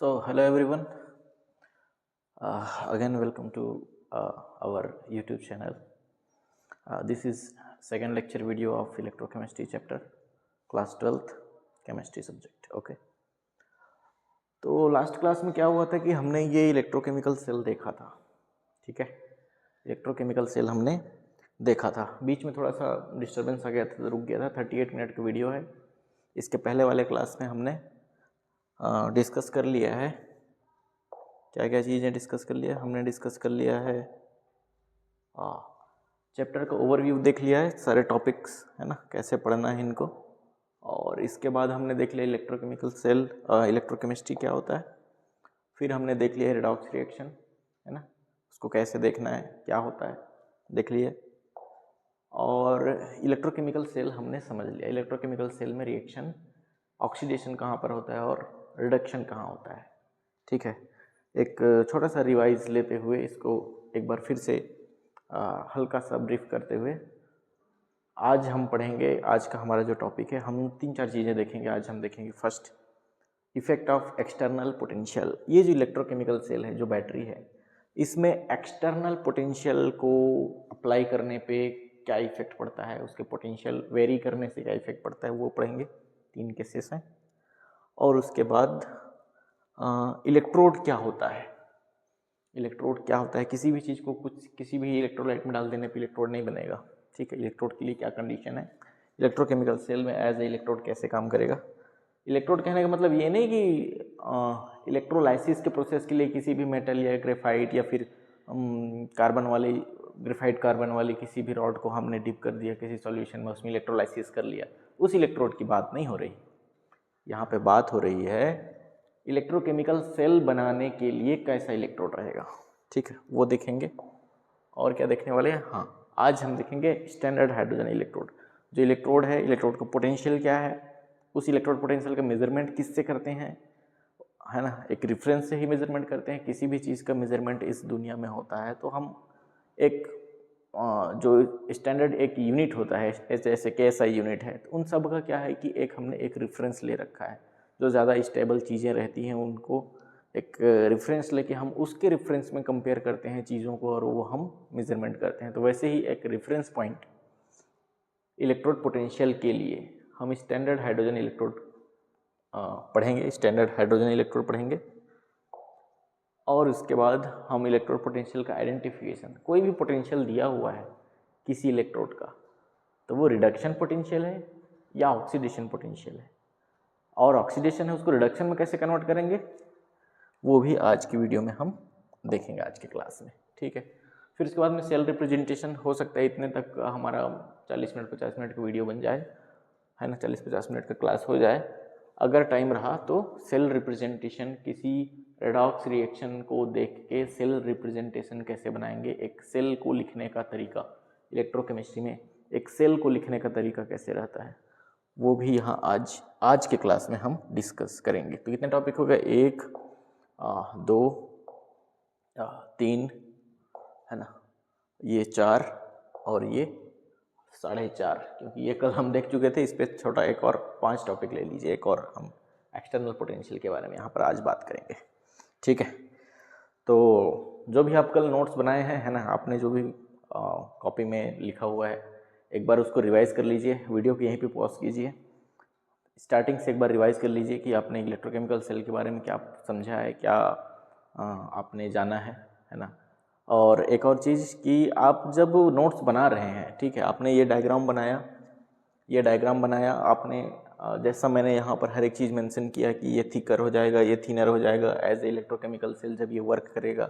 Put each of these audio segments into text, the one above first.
Hello everyone. Again, welcome to our YouTube channel. This is second lecture video of electrochemistry chapter, class 12th chemistry subject. Okay. तो last class में क्या हुआ था कि हमने ये इलेक्ट्रोकेमिकल सेल देखा था. ठीक है, इलेक्ट्रोकेमिकल सेल हमने देखा था. बीच में थोड़ा सा डिस्टर्बेंस आ गया था तो रुक गया था. 38 मिनट का वीडियो है. इसके पहले वाले क्लास में हमने डिस्कस कर लिया है. क्या क्या चीज़ें डिस्कस कर लिया हमने. डिस्कस कर लिया है चैप्टर का ओवरव्यू देख लिया है, सारे टॉपिक्स है ना, कैसे पढ़ना है इनको. और इसके बाद हमने देख लिया इलेक्ट्रोकेमिकल सेल, इलेक्ट्रोकेमिस्ट्री क्या होता है. फिर हमने देख लिया रेडॉक्स रिएक्शन है ना, उसको कैसे देखना है, क्या होता है, देख लिए. और इलेक्ट्रोकेमिकल सेल हमने समझ लिया. इलेक्ट्रोकेमिकल सेल में रिएक्शन, ऑक्सीडेशन कहाँ पर होता है और रिडक्शन कहाँ होता है. ठीक है, एक छोटा सा रिवाइज लेते हुए इसको एक बार फिर से हल्का सा ब्रीफ करते हुए आज हम पढ़ेंगे. आज का हमारा जो टॉपिक है, हम 3-4 चीज़ें देखेंगे. आज हम देखेंगे first effect of external potential. ये जो इलेक्ट्रोकेमिकल सेल है, जो बैटरी है, इसमें एक्सटर्नल पोटेंशियल को अप्लाई करने पे क्या इफेक्ट पड़ता है, उसके पोटेंशियल वेरी करने से क्या इफेक्ट पड़ता है, वो पढ़ेंगे. 3 केसेस हैं. और उसके बाद इलेक्ट्रोड क्या होता है. इलेक्ट्रोड क्या होता है, किसी भी चीज़ को किसी भी इलेक्ट्रोलाइट में डाल देने पे इलेक्ट्रोड नहीं बनेगा. ठीक है, इलेक्ट्रोड के लिए क्या कंडीशन है, इलेक्ट्रोकेमिकल सेल में एज ए इलेक्ट्रोड कैसे काम करेगा. इलेक्ट्रोड कहने का मतलब ये नहीं कि इलेक्ट्रोलाइसिस के प्रोसेस के लिए किसी भी मेटल या ग्रेफाइट या फिर कार्बन वाली ग्रेफाइट कार्बन वाली किसी भी रॉड को हमने डिप कर दिया किसी सॉल्यूशन में, उसमें इलेक्ट्रोलाइसिस कर लिया, उस इलेक्ट्रोड की बात नहीं हो रही. यहाँ पे बात हो रही है इलेक्ट्रोकेमिकल सेल बनाने के लिए कैसा इलेक्ट्रोड रहेगा. ठीक है, वो देखेंगे. और क्या देखने वाले हैं, हाँ, आज हम देखेंगे स्टैंडर्ड हाइड्रोजन इलेक्ट्रोड. जो इलेक्ट्रोड है, इलेक्ट्रोड का पोटेंशियल क्या है, उस इलेक्ट्रोड पोटेंशियल का मेजरमेंट किससे करते हैं, है ना, एक रेफरेंस से ही मेजरमेंट करते हैं. किसी भी चीज़ का मेजरमेंट इस दुनिया में होता है तो हम एक जो स्टैंडर्ड एक यूनिट होता है, जैसे KSI यूनिट है, तो उन सब का क्या है कि एक हमने एक रेफरेंस ले रखा है. जो ज़्यादा स्टेबल चीज़ें रहती हैं उनको एक रेफरेंस लेके हम उसके रेफरेंस में कंपेयर करते हैं चीज़ों को और वो हम मेजरमेंट करते हैं. तो वैसे ही एक रेफरेंस पॉइंट इलेक्ट्रोड पोटेंशियल के लिए हम स्टैंडर्ड हाइड्रोजन इलेक्ट्रोड पढ़ेंगे. स्टैंडर्ड हाइड्रोजन इलेक्ट्रोड पढ़ेंगे. और उसके बाद हम इलेक्ट्रोड पोटेंशियल का आइडेंटिफिकेशन, कोई भी पोटेंशियल दिया हुआ है किसी इलेक्ट्रोड का, तो वो रिडक्शन पोटेंशियल है या ऑक्सीडेशन पोटेंशियल है, और ऑक्सीडेशन है उसको रिडक्शन में कैसे कन्वर्ट करेंगे, वो भी आज की वीडियो में हम देखेंगे आज के क्लास में. ठीक है, फिर उसके बाद में सेल रिप्रेजेंटेशन. हो सकता है इतने तक हमारा 40 मिनट 50 मिनट का वीडियो बन जाए, है ना, 40-50 मिनट का क्लास हो जाए. अगर टाइम रहा तो सेल रिप्रेजेंटेशन, किसी रेडॉक्स रिएक्शन को देख के सेल रिप्रेजेंटेशन कैसे बनाएंगे, एक सेल को लिखने का तरीका, इलेक्ट्रोकेमिस्ट्री में एक सेल को लिखने का तरीका कैसे रहता है, वो भी यहाँ आज के क्लास में हम डिस्कस करेंगे. तो कितने टॉपिक हो गए, 1 2 3 है ना, ये 4 और ये 4.5, क्योंकि ये कल हम देख चुके थे. इस पर छोटा एक और 5 टॉपिक ले लीजिए. एक और हम एक्सटर्नल पोटेंशियल के बारे में यहाँ पर आज बात करेंगे. ठीक है, तो जो भी आप कल नोट्स बनाए हैं, है ना, आपने जो भी कॉपी में लिखा हुआ है, एक बार उसको रिवाइज कर लीजिए. वीडियो को यहीं पे पॉज कीजिए, स्टार्टिंग से एक बार रिवाइज कर लीजिए कि आपने इलेक्ट्रोकेमिकल सेल के बारे में क्या समझा है, क्या आपने जाना है ना. और एक और चीज़ कि आप जब नोट्स बना रहे हैं, ठीक है, आपने ये डायग्राम बनाया आपने, जैसा मैंने यहाँ पर हर एक चीज़ मेंशन किया कि ये थिकर हो जाएगा, ये थिनर हो जाएगा एज ए इलेक्ट्रोकेमिकल सेल जब ये वर्क करेगा.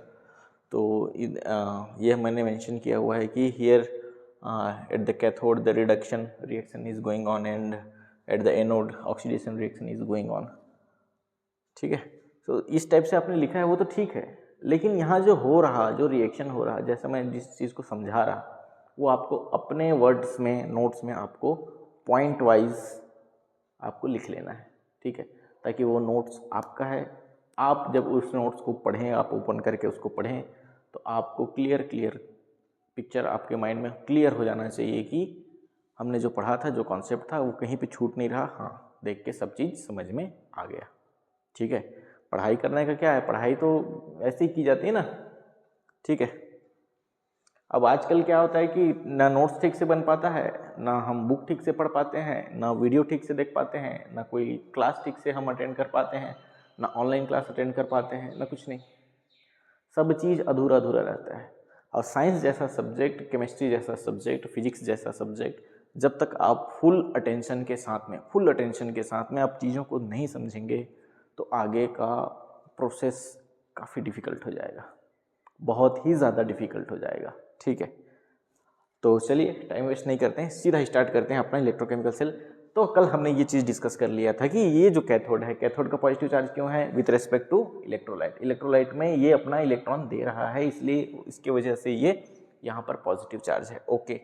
तो ये मैंने मेंशन किया हुआ है कि here at the cathode the reduction reaction is going on and at the anode oxidation reaction is going on. ठीक है, तो इस टाइप से आपने लिखा है वो तो ठीक है, लेकिन यहाँ जो रिएक्शन हो रहा, जैसे मैं जिस चीज़ को समझा रहा, वो आपको अपने वर्ड्स में, नोट्स में आपको पॉइंट वाइज आपको लिख लेना है. ठीक है, ताकि वो नोट्स आपका है. आप जब उस नोट्स को पढ़ें, आप ओपन करके उसको पढ़ें, तो आपको क्लियर पिक्चर आपके माइंड में क्लियर हो जाना चाहिए कि हमने जो पढ़ा था, जो कॉन्सेप्ट था, वो कहीं पे छूट नहीं रहा. हाँ, देख के सब चीज़ समझ में आ गया. ठीक है, पढ़ाई करने का क्या है, पढ़ाई तो ऐसे ही की जाती है ना, ठीक है। अब आजकल क्या होता है कि ना नोट्स ठीक से बन पाता है, ना हम बुक ठीक से पढ़ पाते हैं, ना वीडियो ठीक से देख पाते हैं, ना कोई क्लास ठीक से हम अटेंड कर पाते हैं, ना ऑनलाइन क्लास अटेंड कर पाते हैं, ना कुछ नहीं, सब चीज़ अधूरा अधूरा रहता है। और साइंस जैसा सब्जेक्ट, केमिस्ट्री जैसा सब्जेक्ट, फिजिक्स जैसा सब्जेक्ट, जब तक आप फुल अटेंशन के साथ में आप चीज़ों को नहीं समझेंगे तो आगे का प्रोसेस काफ़ी डिफ़िकल्ट हो जाएगा, बहुत ही ज़्यादा डिफ़िकल्ट हो जाएगा, ठीक है। तो चलिए टाइम वेस्ट नहीं करते हैं, सीधा स्टार्ट करते हैं अपना इलेक्ट्रोकेमिकल सेल। तो कल हमने ये चीज़ डिस्कस कर लिया था कि ये जो कैथोड है, कैथोड का पॉजिटिव चार्ज क्यों है with respect to electrolyte. Electrolyte में ये अपना इलेक्ट्रॉन दे रहा है, इसलिए इसके वजह से ये यहाँ पर पॉजिटिव चार्ज है, ओके।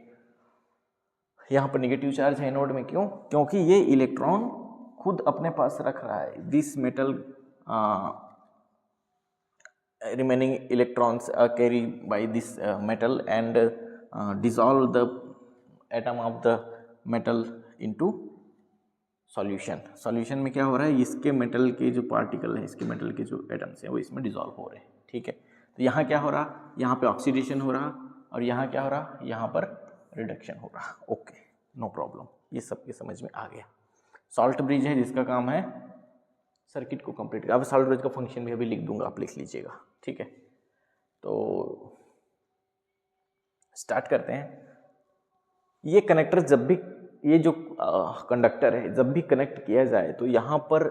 यहाँ पर निगेटिव चार्ज है एनोड में, क्यों? क्योंकि ये इलेक्ट्रॉन खुद अपने पास रख रहा है। This metal remaining electrons are carried by this metal and dissolve the atom of the metal into solution में क्या हो रहा है, इसके मेटल के जो पार्टिकल है, इसके मेटल के जो एटम्स हैं वो इसमें डिसॉल्व हो रहे हैं, ठीक है। तो यहाँ क्या हो रहा, यहाँ पे ऑक्सीडेशन हो रहा, और यहाँ क्या हो रहा, यहाँ पर रिडक्शन हो रहा, ओके, नो प्रॉब्लम, ये सबके समझ में आ गया। सॉल्ट ब्रिज है जिसका काम है सर्किट को कंप्लीट कर। अब सॉल्ट ब्रिज का फंक्शन भी अभी लिख दूंगा, आप लिख लीजिएगा, ठीक है। तो स्टार्ट करते हैं। ये कनेक्टर जब भी, ये जो कंडक्टर है जब भी कनेक्ट किया जाए तो यहाँ पर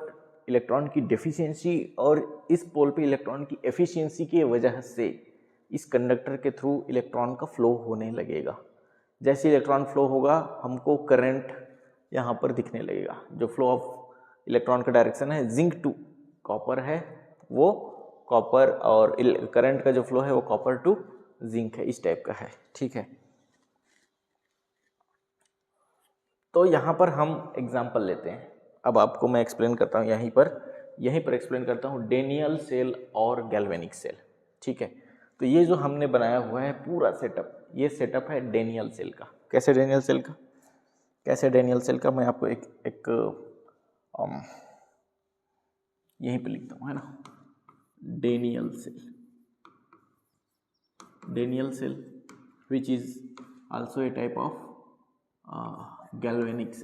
इलेक्ट्रॉन की डेफिशिएंसी और इस पोल पे इलेक्ट्रॉन की एफिशिएंसी की वजह से इस कंडक्टर के थ्रू इलेक्ट्रॉन का फ्लो होने लगेगा। जैसे इलेक्ट्रॉन फ्लो होगा हमको करंट यहाँ पर दिखने लगेगा। जो फ्लो ऑफ इलेक्ट्रॉन का डायरेक्शन है जिंक टू कॉपर है, वो कॉपर, और करंट का जो फ्लो है वो कॉपर टू जिंक है, इस टाइप का है, ठीक है। तो यहाँ पर हम एग्जाम्पल लेते हैं। अब आपको मैं एक्सप्लेन करता हूँ, यहीं पर एक्सप्लेन करता हूँ डेनियल सेल और गैल्वेनिक सेल, ठीक है। तो ये जो हमने बनाया हुआ है पूरा सेटअप, ये सेटअप है डेनियल सेल का। कैसे डेनियल सेल का मैं आपको एक यहीं पे लिखता हूँ, है ना, Daniell cell which is also a type of galvanic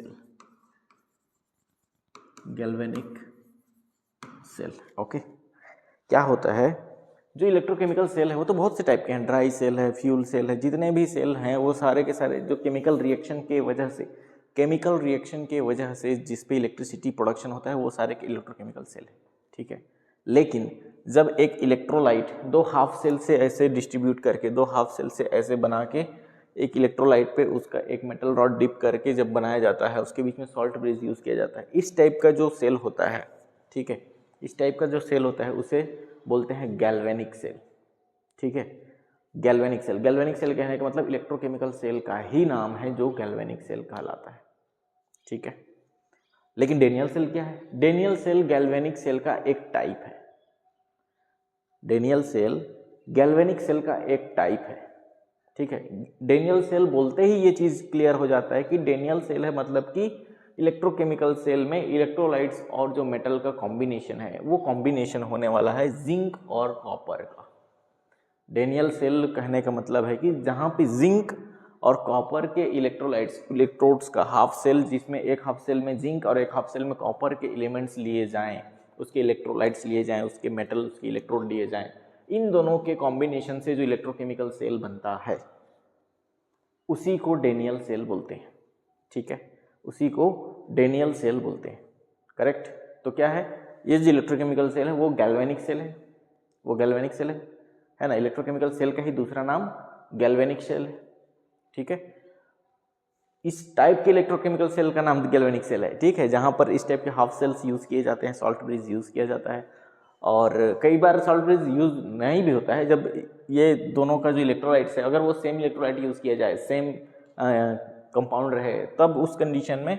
cell, okay. क्या होता है, जो इलेक्ट्रोकेमिकल सेल है वो तो बहुत से टाइप के हैं, ड्राई सेल है, फ्यूल सेल है, जितने भी सेल हैं वो सारे के सारे जो केमिकल रिएक्शन के वजह से जिस पे इलेक्ट्रिसिटी प्रोडक्शन होता है वो सारे के इलेक्ट्रोकेमिकल सेल है, ठीक है। लेकिन जब एक इलेक्ट्रोलाइट दो हाफ सेल से ऐसे डिस्ट्रीब्यूट करके, दो हाफ सेल से ऐसे बना के एक इलेक्ट्रोलाइट पे उसका एक मेटल रॉड डिप करके जब बनाया जाता है, उसके बीच में सॉल्ट ब्रिज यूज़ किया जाता है। इस टाइप का जो सेल होता है, ठीक है, इस टाइप का जो सेल होता है उसे बोलते हैं गैल्वेनिक सेल, ठीक है। गैल्वेनिक सेल कहने का मतलब इलेक्ट्रोकेमिकल सेल का ही नाम है जो गैल्वेनिक सेल कहलाता है, ठीक है। लेकिन डेनियल सेल क्या है? डेनियल सेल गैल्वेनिक सेल का एक टाइप है। डेनियल सेल गैल्वेनिक सेल का एक टाइप है, ठीक है। डेनियल सेल बोलते ही ये चीज़ क्लियर हो जाता है कि डेनियल सेल है मतलब कि इलेक्ट्रोकेमिकल सेल में इलेक्ट्रोलाइट्स और जो मेटल का कॉम्बिनेशन है वो कॉम्बिनेशन होने वाला है जिंक और कॉपर का। डेनियल सेल कहने का मतलब है कि जहाँ पे जिंक और कॉपर के इलेक्ट्रोड्स का हाफ सेल, जिसमें एक हाफ सेल में जिंक और एक हाफ सेल में कॉपर के एलिमेंट्स लिए जाएं, उसके इलेक्ट्रोलाइट्स लिए जाएं, उसके मेटल, उसके इलेक्ट्रोड लिए जाएं, इन दोनों के कॉम्बिनेशन से जो इलेक्ट्रोकेमिकल सेल बनता है उसी को डेनियल सेल बोलते हैं, ठीक है, उसी को डेनियल सेल बोलते हैं, करेक्ट। तो क्या है, ये जो इलेक्ट्रोकेमिकल सेल है वो गैल्वेनिक सेल है ना। इलेक्ट्रोकेमिकल सेल का ही दूसरा नाम गैल्वेनिक सेल है, ठीक है। इस टाइप के इलेक्ट्रोकेमिकल सेल का नाम गैल्वेनिक सेल है, ठीक है, जहाँ पर इस टाइप के हाफ सेल्स यूज़ किए जाते हैं, सॉल्ट ब्रिज यूज़ किया जाता है। और कई बार सॉल्ट ब्रिज यूज़ नहीं भी होता है, जब ये दोनों का जो इलेक्ट्रोलाइट्स है अगर वो सेम इलेक्ट्रोलाइट यूज़ किया जाए, सेम कंपाउंड रहे, तब उस कंडीशन में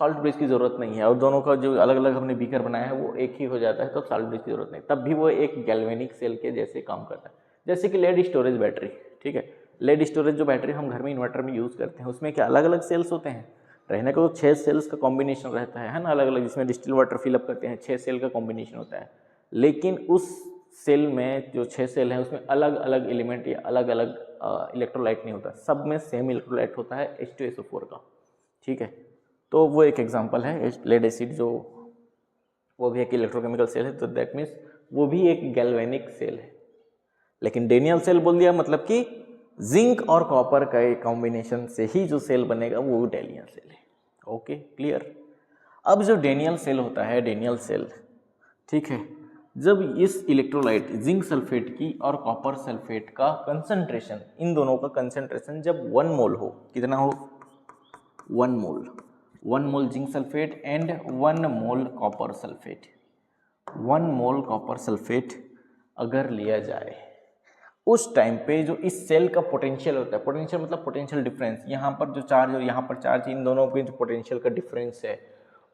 सॉल्ट ब्रिज की ज़रूरत नहीं है, और दोनों का जो अलग अलग हमने बीकर बनाया है वो एक ही हो जाता है, तो सॉल्ट ब्रिज की ज़रूरत नहीं, तब भी वो एक गैल्वेनिक सेल के जैसे काम करता है। जैसे कि लेड स्टोरेज बैटरी, ठीक है, लेड स्टोरेज जो बैटरी हम घर में इन्वर्टर में यूज़ करते हैं उसमें क्या अलग अलग सेल्स होते हैं, रहने को तो 6 सेल्स का कॉम्बिनेशन रहता है ना, अलग अलग, जिसमें डिस्टिल वाटर फिलअप करते हैं 6 सेल का कॉम्बिनेशन होता है। लेकिन उस सेल में जो 6 सेल हैं उसमें अलग अलग एलिमेंट या अलग अलग इलेक्ट्रोलाइट नहीं होता, सब में सेम इलेक्ट्रोलाइट होता है H2SO4 का। ठीक है, तो वो एक एग्जांपल है लेड एसिड, जो वो भी एक इलेक्ट्रोकेमिकल सेल है, तो दैट मीन्स वो भी एक गैल्वेनिक सेल है। लेकिन डेनियल सेल बोल दिया मतलब कि जिंक और कॉपर का एक कॉम्बिनेशन से ही जो सेल बनेगा वो डेनियल सेल है। Okay, clear. अब जो डेनियल सेल होता है, डेनियल सेल, ठीक है, जब इस इलेक्ट्रोलाइट जिंक सल्फेट की और कॉपर सल्फेट का कंसंट्रेशन, इन दोनों का कंसंट्रेशन जब 1 मोल हो, कितना हो, 1 mole, 1 mole zinc sulphate and 1 mole copper sulphate, 1 mole copper sulphate अगर लिया जाए, उस टाइम पे जो इस सेल का पोटेंशियल होता है, पोटेंशियल मतलब पोटेंशियल डिफरेंस, यहाँ पर जो चार्ज और यहाँ पर चार्ज, इन दोनों के जो पोटेंशियल का डिफरेंस है,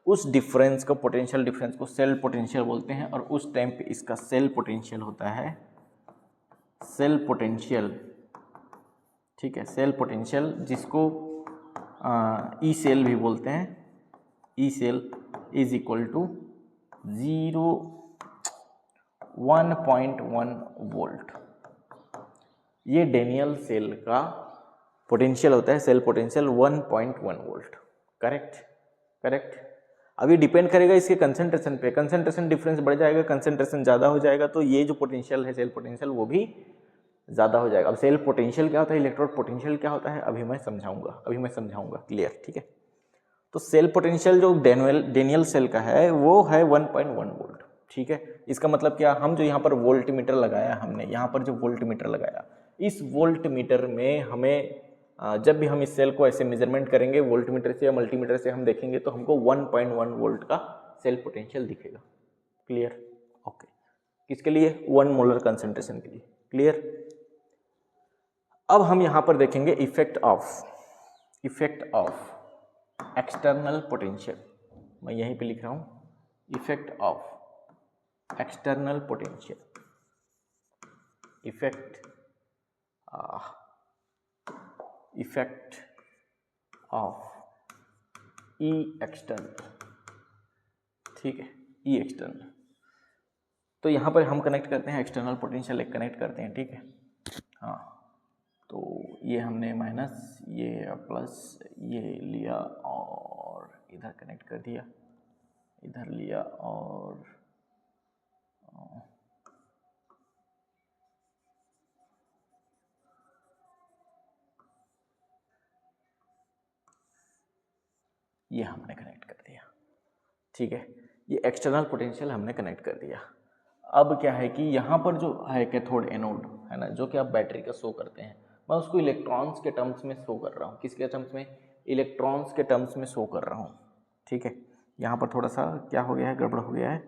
उस डिफरेंस का, पोटेंशियल डिफरेंस को सेल पोटेंशियल बोलते हैं। और उस टाइम पे इसका सेल पोटेंशियल होता है सेल पोटेंशियल, ठीक है, सेल पोटेंशियल, जिसको ई सेल भी बोलते हैं, E cell is equal to 1.1 volt. ये डेनियल सेल का पोटेंशियल होता है, cell potential 1.1 volt. Correct, correct. अभी डिपेंड करेगा इसके कंसंट्रेशन पे, कंसंट्रेशन डिफरेंस बढ़ जाएगा, कंसंट्रेशन ज़्यादा हो जाएगा तो ये जो पोटेंशियल है, सेल पोटेंशियल, वो भी ज़्यादा हो जाएगा। अब सेल पोटेंशियल क्या होता है, इलेक्ट्रोड पोटेंशियल क्या होता है, अभी मैं समझाऊंगा, क्लियर, ठीक है। तो सेल पोटेंशियल जो डेनियल सेल का है वो है 1.1 वोल्ट, ठीक है। इसका मतलब क्या, हम जो यहाँ पर वोल्ट मीटर लगाया, हमने यहाँ पर जो वोल्ट मीटर लगाया, इस वोल्ट मीटर में हमें जब भी हम इस सेल को ऐसे मेजरमेंट करेंगे वोल्ट मीटर से या मल्टीमीटर से हम देखेंगे तो हमको 1.1 वोल्ट का सेल पोटेंशियल दिखेगा। Clear, okay. किसके लिए, 1 मोलर कंसंट्रेशन के लिए। क्लियर। अब हम यहाँ पर देखेंगे इफेक्ट ऑफ एक्सटर्नल पोटेंशियल। मैं यहीं पे लिख रहा हूँ, effect of external potential, effect of E external, ठीक है, ई एक्सटर्नल। तो यहाँ पर हम कनेक्ट करते हैं एक्सटर्नल पोटेंशियल, एक कनेक्ट करते हैं, ठीक है। हाँ, तो ये हमने माइनस, ये प्लस, ये लिया और इधर कनेक्ट कर दिया, इधर लिया और ये हमने कनेक्ट कर दिया, ठीक है। ये एक्सटर्नल पोटेंशियल हमने कनेक्ट कर दिया। अब क्या है कि यहाँ पर जो है कैथोड एनोड है ना, जो कि आप बैटरी का शो करते हैं, मैं उसको इलेक्ट्रॉन्स के टर्म्स में शो कर रहा हूँ। किसके टर्म्स में, इलेक्ट्रॉन्स के टर्म्स में शो कर रहा हूँ, ठीक है। यहाँ पर थोड़ा सा क्या हो गया है, गड़बड़ हो गया है,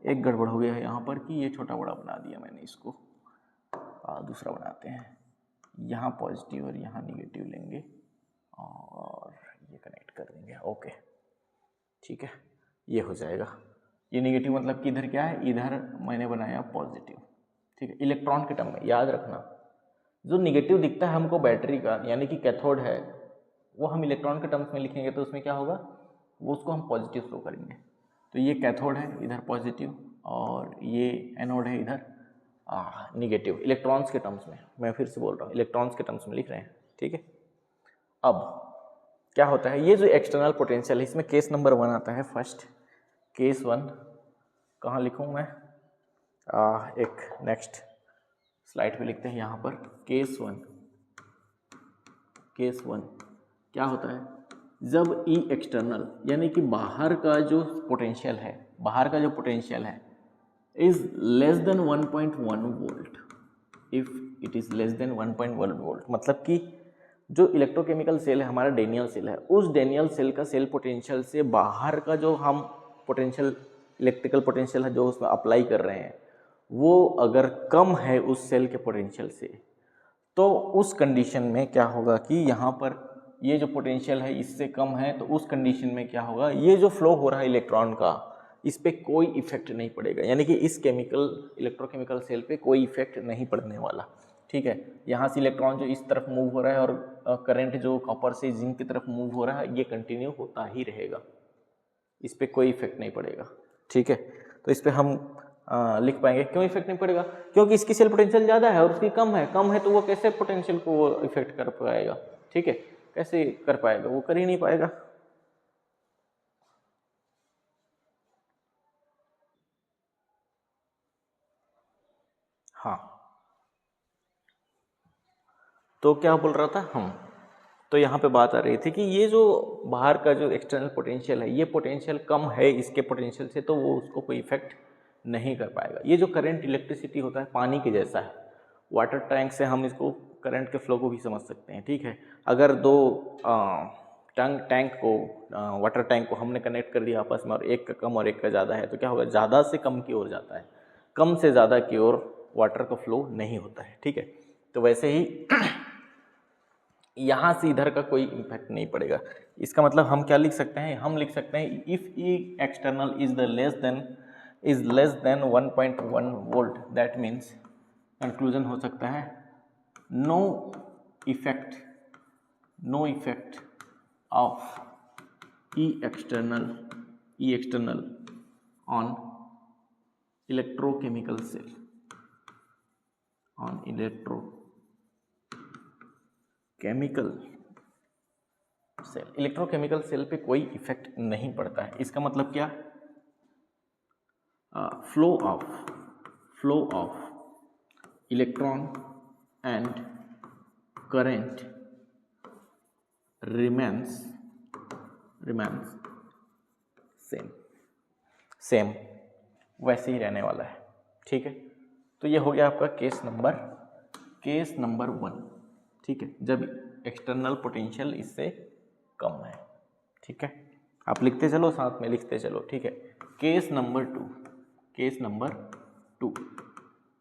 एक गड़बड़ हो गया है यहाँ पर कि ये छोटा बड़ा बना दिया मैंने, इसको दूसरा बनाते हैं। यहाँ पॉजिटिव और यहाँ निगेटिव लेंगे और ये कनेक्ट कर देंगे, ओके, ठीक है। ये हो जाएगा, ये निगेटिव मतलब कि इधर क्या है, इधर मैंने बनाया पॉजिटिव, ठीक है। इलेक्ट्रॉन के टर्म में याद रखना, जो निगेटिव दिखता है हमको बैटरी का, यानी कि कैथोड है, वो हम इलेक्ट्रॉन के टर्म्स में लिखेंगे तो उसमें क्या होगा, वो उसको हम पॉजिटिव शो करेंगे। तो ये कैथोड है, इधर पॉजिटिव, और ये एनोड है, इधर निगेटिव, इलेक्ट्रॉन्स के टर्म्स में। मैं फिर से बोल रहा हूँ, इलेक्ट्रॉन्स के टर्म्स में लिख रहे हैं, ठीक है। अब क्या होता है, ये जो एक्सटर्नल पोटेंशियल है, इसमें केस नंबर 1 आता है फर्स्ट, केस 1 कहाँ लिखूँ मैं, एक नेक्स्ट स्लाइड पे लिखते हैं यहाँ पर। केस 1 क्या होता है, जब ई एक्सटर्नल यानी कि बाहर का जो पोटेंशियल है, is less than 1.1 volt, if it is less than 1.1 volt, मतलब कि जो इलेक्ट्रोकेमिकल सेल है हमारा, डेनियल सेल है, उस डेनियल सेल का सेल पोटेंशियल से बाहर का जो हम पोटेंशियल, इलेक्ट्रिकल पोटेंशियल है जो उसमें अप्लाई कर रहे हैं, वो अगर कम है उस सेल के पोटेंशियल से, तो उस कंडीशन में क्या होगा कि यहाँ पर ये जो पोटेंशियल है इससे कम है, तो उस कंडीशन में क्या होगा, ये जो फ्लो हो रहा है इलेक्ट्रॉन का, इस पर कोई इफेक्ट नहीं पड़ेगा, यानी कि इस इलेक्ट्रोकेमिकल सेल पे कोई इफेक्ट नहीं पड़ने वाला, ठीक है। यहाँ से इलेक्ट्रॉन जो इस तरफ मूव हो रहा है और करंट जो कॉपर से जिंक की तरफ मूव हो रहा है, ये कंटिन्यू होता ही रहेगा, इस पर कोई इफेक्ट नहीं पड़ेगा, ठीक है। तो इस पर हम लिख पाएंगे। क्यों इफेक्ट नहीं पड़ेगा? क्योंकि इसकी सेल पोटेंशियल ज़्यादा है और उसकी कम है तो वो कैसे पोटेंशियल को वो इफेक्ट कर पाएगा? ठीक है, कैसे कर पाएगा? वो कर ही नहीं पाएगा। हाँ, तो क्या बोल रहा था हम? तो यहाँ पे बात आ रही थी कि ये जो बाहर का जो एक्सटर्नल पोटेंशियल है, ये पोटेंशियल कम है इसके पोटेंशियल से, तो वो उसको कोई इफेक्ट नहीं कर पाएगा। ये जो करंट इलेक्ट्रिसिटी होता है पानी के जैसा है। वाटर टैंक से हम इसको करंट के फ्लो को भी समझ सकते हैं। ठीक है, अगर दो टैंक को वाटर टैंक को हमने कनेक्ट कर दिया आपस में और एक का कम और एक का ज़्यादा है, तो क्या होगा? ज़्यादा से कम की ओर जाता है, कम से ज़्यादा की ओर वाटर का फ्लो नहीं होता है। ठीक है, तो वैसे ही यहाँ से इधर का कोई इम्पैक्ट नहीं पड़ेगा। इसका मतलब हम क्या लिख सकते हैं? हम लिख सकते हैं if E external is less than 1.1 volt, that means conclusion हो सकता है no effect of E external on electrochemical cell, electrochemical cell पे कोई इफेक्ट नहीं पड़ता है। इसका मतलब क्या? Flow of electron and current remains same वैसे ही रहने वाला है। ठीक है, तो ये हो गया आपका केस नंबर 1। ठीक है, जब एक्सटर्नल पोटेंशियल इससे कम है। ठीक है, आप लिखते चलो, साथ में लिखते चलो। ठीक है, केस नंबर 2,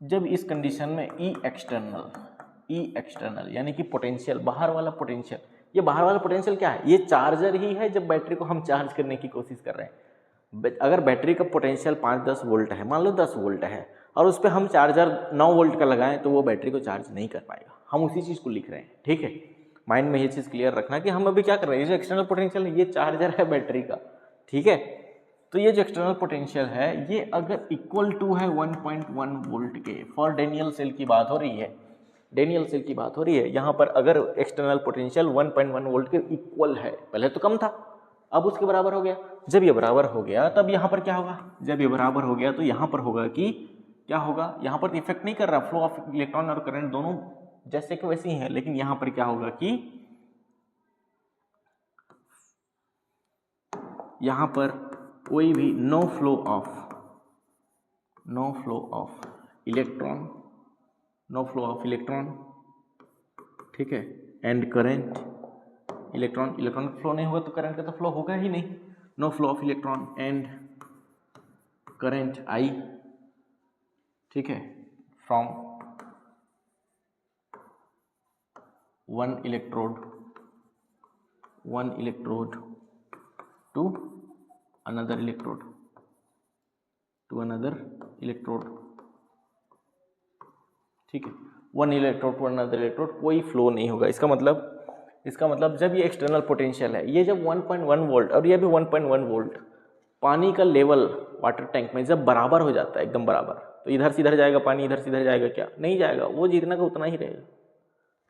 जब इस कंडीशन में ई एक्सटर्नल यानी कि पोटेंशियल, बाहर वाला पोटेंशियल, ये बाहर वाला पोटेंशियल क्या है? ये चार्जर ही है जब बैटरी को हम चार्ज करने की कोशिश कर रहे हैं। अगर बैटरी का पोटेंशियल 5-10 वोल्ट है, मान लो 10 वोल्ट है, और उस पर हम चार्जर 9 वोल्ट का लगाएं तो वो बैटरी को चार्ज नहीं कर पाएगा। हम उसी चीज़ को लिख रहे हैं। ठीक है, माइंड में ये चीज़ क्लियर रखना कि हम अभी क्या कर रहे हैं। ये जो एक्सटर्नल पोटेंशियल है ये चार्जर है बैटरी का। ठीक है, तो ये जो एक्सटर्नल पोटेंशियल है ये अगर इक्वल टू है 1.1 वोल्ट के, फॉर डेनियल सेल की बात हो रही है, यहाँ पर अगर एक्सटर्नल पोटेंशियल 1.1 वोल्ट के इक्वल है, पहले तो कम था अब उसके बराबर हो गया। जब ये बराबर हो गया तब यहाँ पर क्या होगा? जब ये बराबर हो गया तो यहाँ पर होगा कि क्या होगा? यहाँ पर इफेक्ट नहीं कर रहा, फ्लो ऑफ इलेक्ट्रॉन और करंट दोनों जैसे कि वैसे ही है, लेकिन यहाँ पर क्या होगा कि यहाँ पर कोई भी नो फ्लो ऑफ इलेक्ट्रॉन, ठीक है, एंड करंट, इलेक्ट्रॉन फ्लो नहीं होगा तो करंट का तो फ्लो होगा ही नहीं। No flow of electron and current आई, ठीक है, from one electrode to another electrode, ठीक है, one electrode to another electrode, कोई फ्लो नहीं होगा। इसका मतलब जब ये एक्सटर्नल पोटेंशियल है, ये जब 1.1 वोल्ट और ये भी 1.1 वोल्ट, पानी का लेवल वाटर टैंक में जब बराबर हो जाता है, एकदम बराबर, तो इधर से इधर जाएगा पानी, इधर से इधर जाएगा क्या? नहीं जाएगा, वो जितना का उतना ही रहेगा।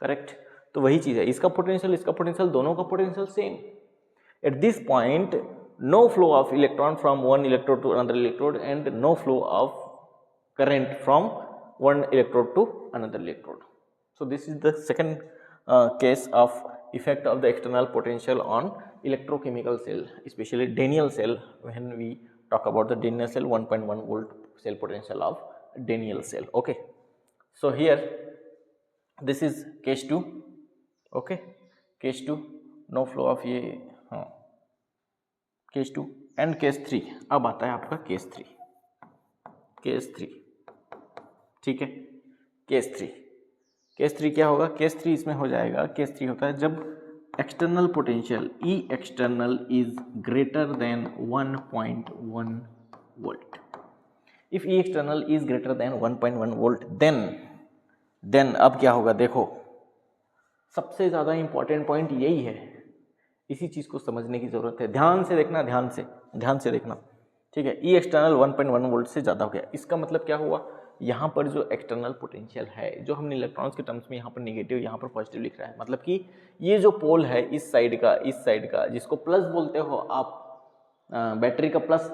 करेक्ट, तो वही चीज़ है, इसका पोटेंशियल दोनों का potential same. At this point no flow of electron from one electrode to another electrode and no flow of current from one electrode to another electrode. So this is the second case of effect of the external potential on electrochemical cell, especially Daniell cell. When we talk about the Daniell cell, 1.1 volt cell potential of Daniell cell. Okay, so here this is case 2. Okay, case 2 no flow of ये case 2 and case 3. अब आता है आपका case 3. ठीक है, case three क्या होगा? Case 3 इसमें हो जाएगा, केस 3 होता है जब external potential E external is greater than 1.1 volt. If E external is greater than 1.1 volt then अब क्या होगा? देखो, सबसे ज़्यादा इंपॉर्टेंट पॉइंट यही है, इसी चीज़ को समझने की ज़रूरत है। ध्यान से देखना, ध्यान से देखना। ठीक है। ई एक्सटर्नल 1.1 वोल्ट से ज़्यादा हो गया। इसका मतलब क्या हुआ, यहाँ पर जो एक्सटर्नल पोटेंशियल है, जो हमने इलेक्ट्रॉन्स के टर्म्स में यहाँ पर नेगेटिव यहाँ पर पॉजिटिव लिख रहा है, मतलब कि ये जो पोल है इस साइड का जिसको प्लस बोलते हो आप, बैटरी का प्लस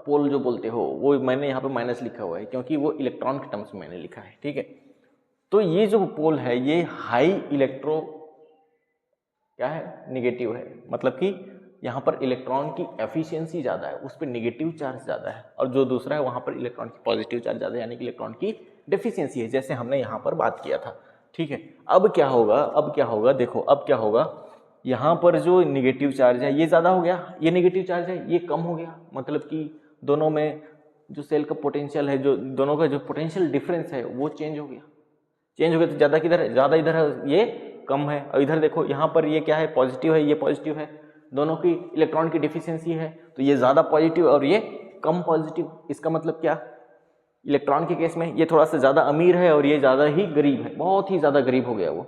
पोल जो बोलते हो, वो मैंने यहाँ पर माइनस लिखा हुआ है क्योंकि वो इलेक्ट्रॉन के टर्म्स में मैंने लिखा है। ठीक है, तो ये जो पोल है ये हाई इलेक्ट्रो क्या है, नेगेटिव है, मतलब कि यहाँ पर इलेक्ट्रॉन की एफिशिएंसी ज़्यादा है, उस पर नेगेटिव चार्ज ज़्यादा है, और जो दूसरा है वहाँ पर इलेक्ट्रॉन की पॉजिटिव चार्ज ज़्यादा है, यानी कि इलेक्ट्रॉन की डेफिशिएंसी है, जैसे हमने यहाँ पर बात किया था। ठीक है, अब क्या होगा, देखो अब क्या होगा, यहाँ पर जो नेगेटिव चार्ज है ये ज़्यादा हो गया, ये नेगेटिव चार्ज है ये कम हो गया, मतलब कि दोनों में जो सेल का पोटेंशियल है, जो दोनों का जो पोटेंशियल डिफरेंस है वो चेंज हो गया। तो ज़्यादा किधर है, ज़्यादा इधर है, ये कम है, और इधर देखो यहाँ पर ये क्या है, पॉजिटिव है, ये पॉजिटिव है, दोनों की इलेक्ट्रॉन की डिफिशिएंसी है, तो ये ज़्यादा पॉजिटिव और ये कम पॉजिटिव। इसका मतलब क्या, इलेक्ट्रॉन के केस में ये थोड़ा सा ज़्यादा अमीर है और ये ज़्यादा ही गरीब है, बहुत ही ज़्यादा गरीब हो गया वो।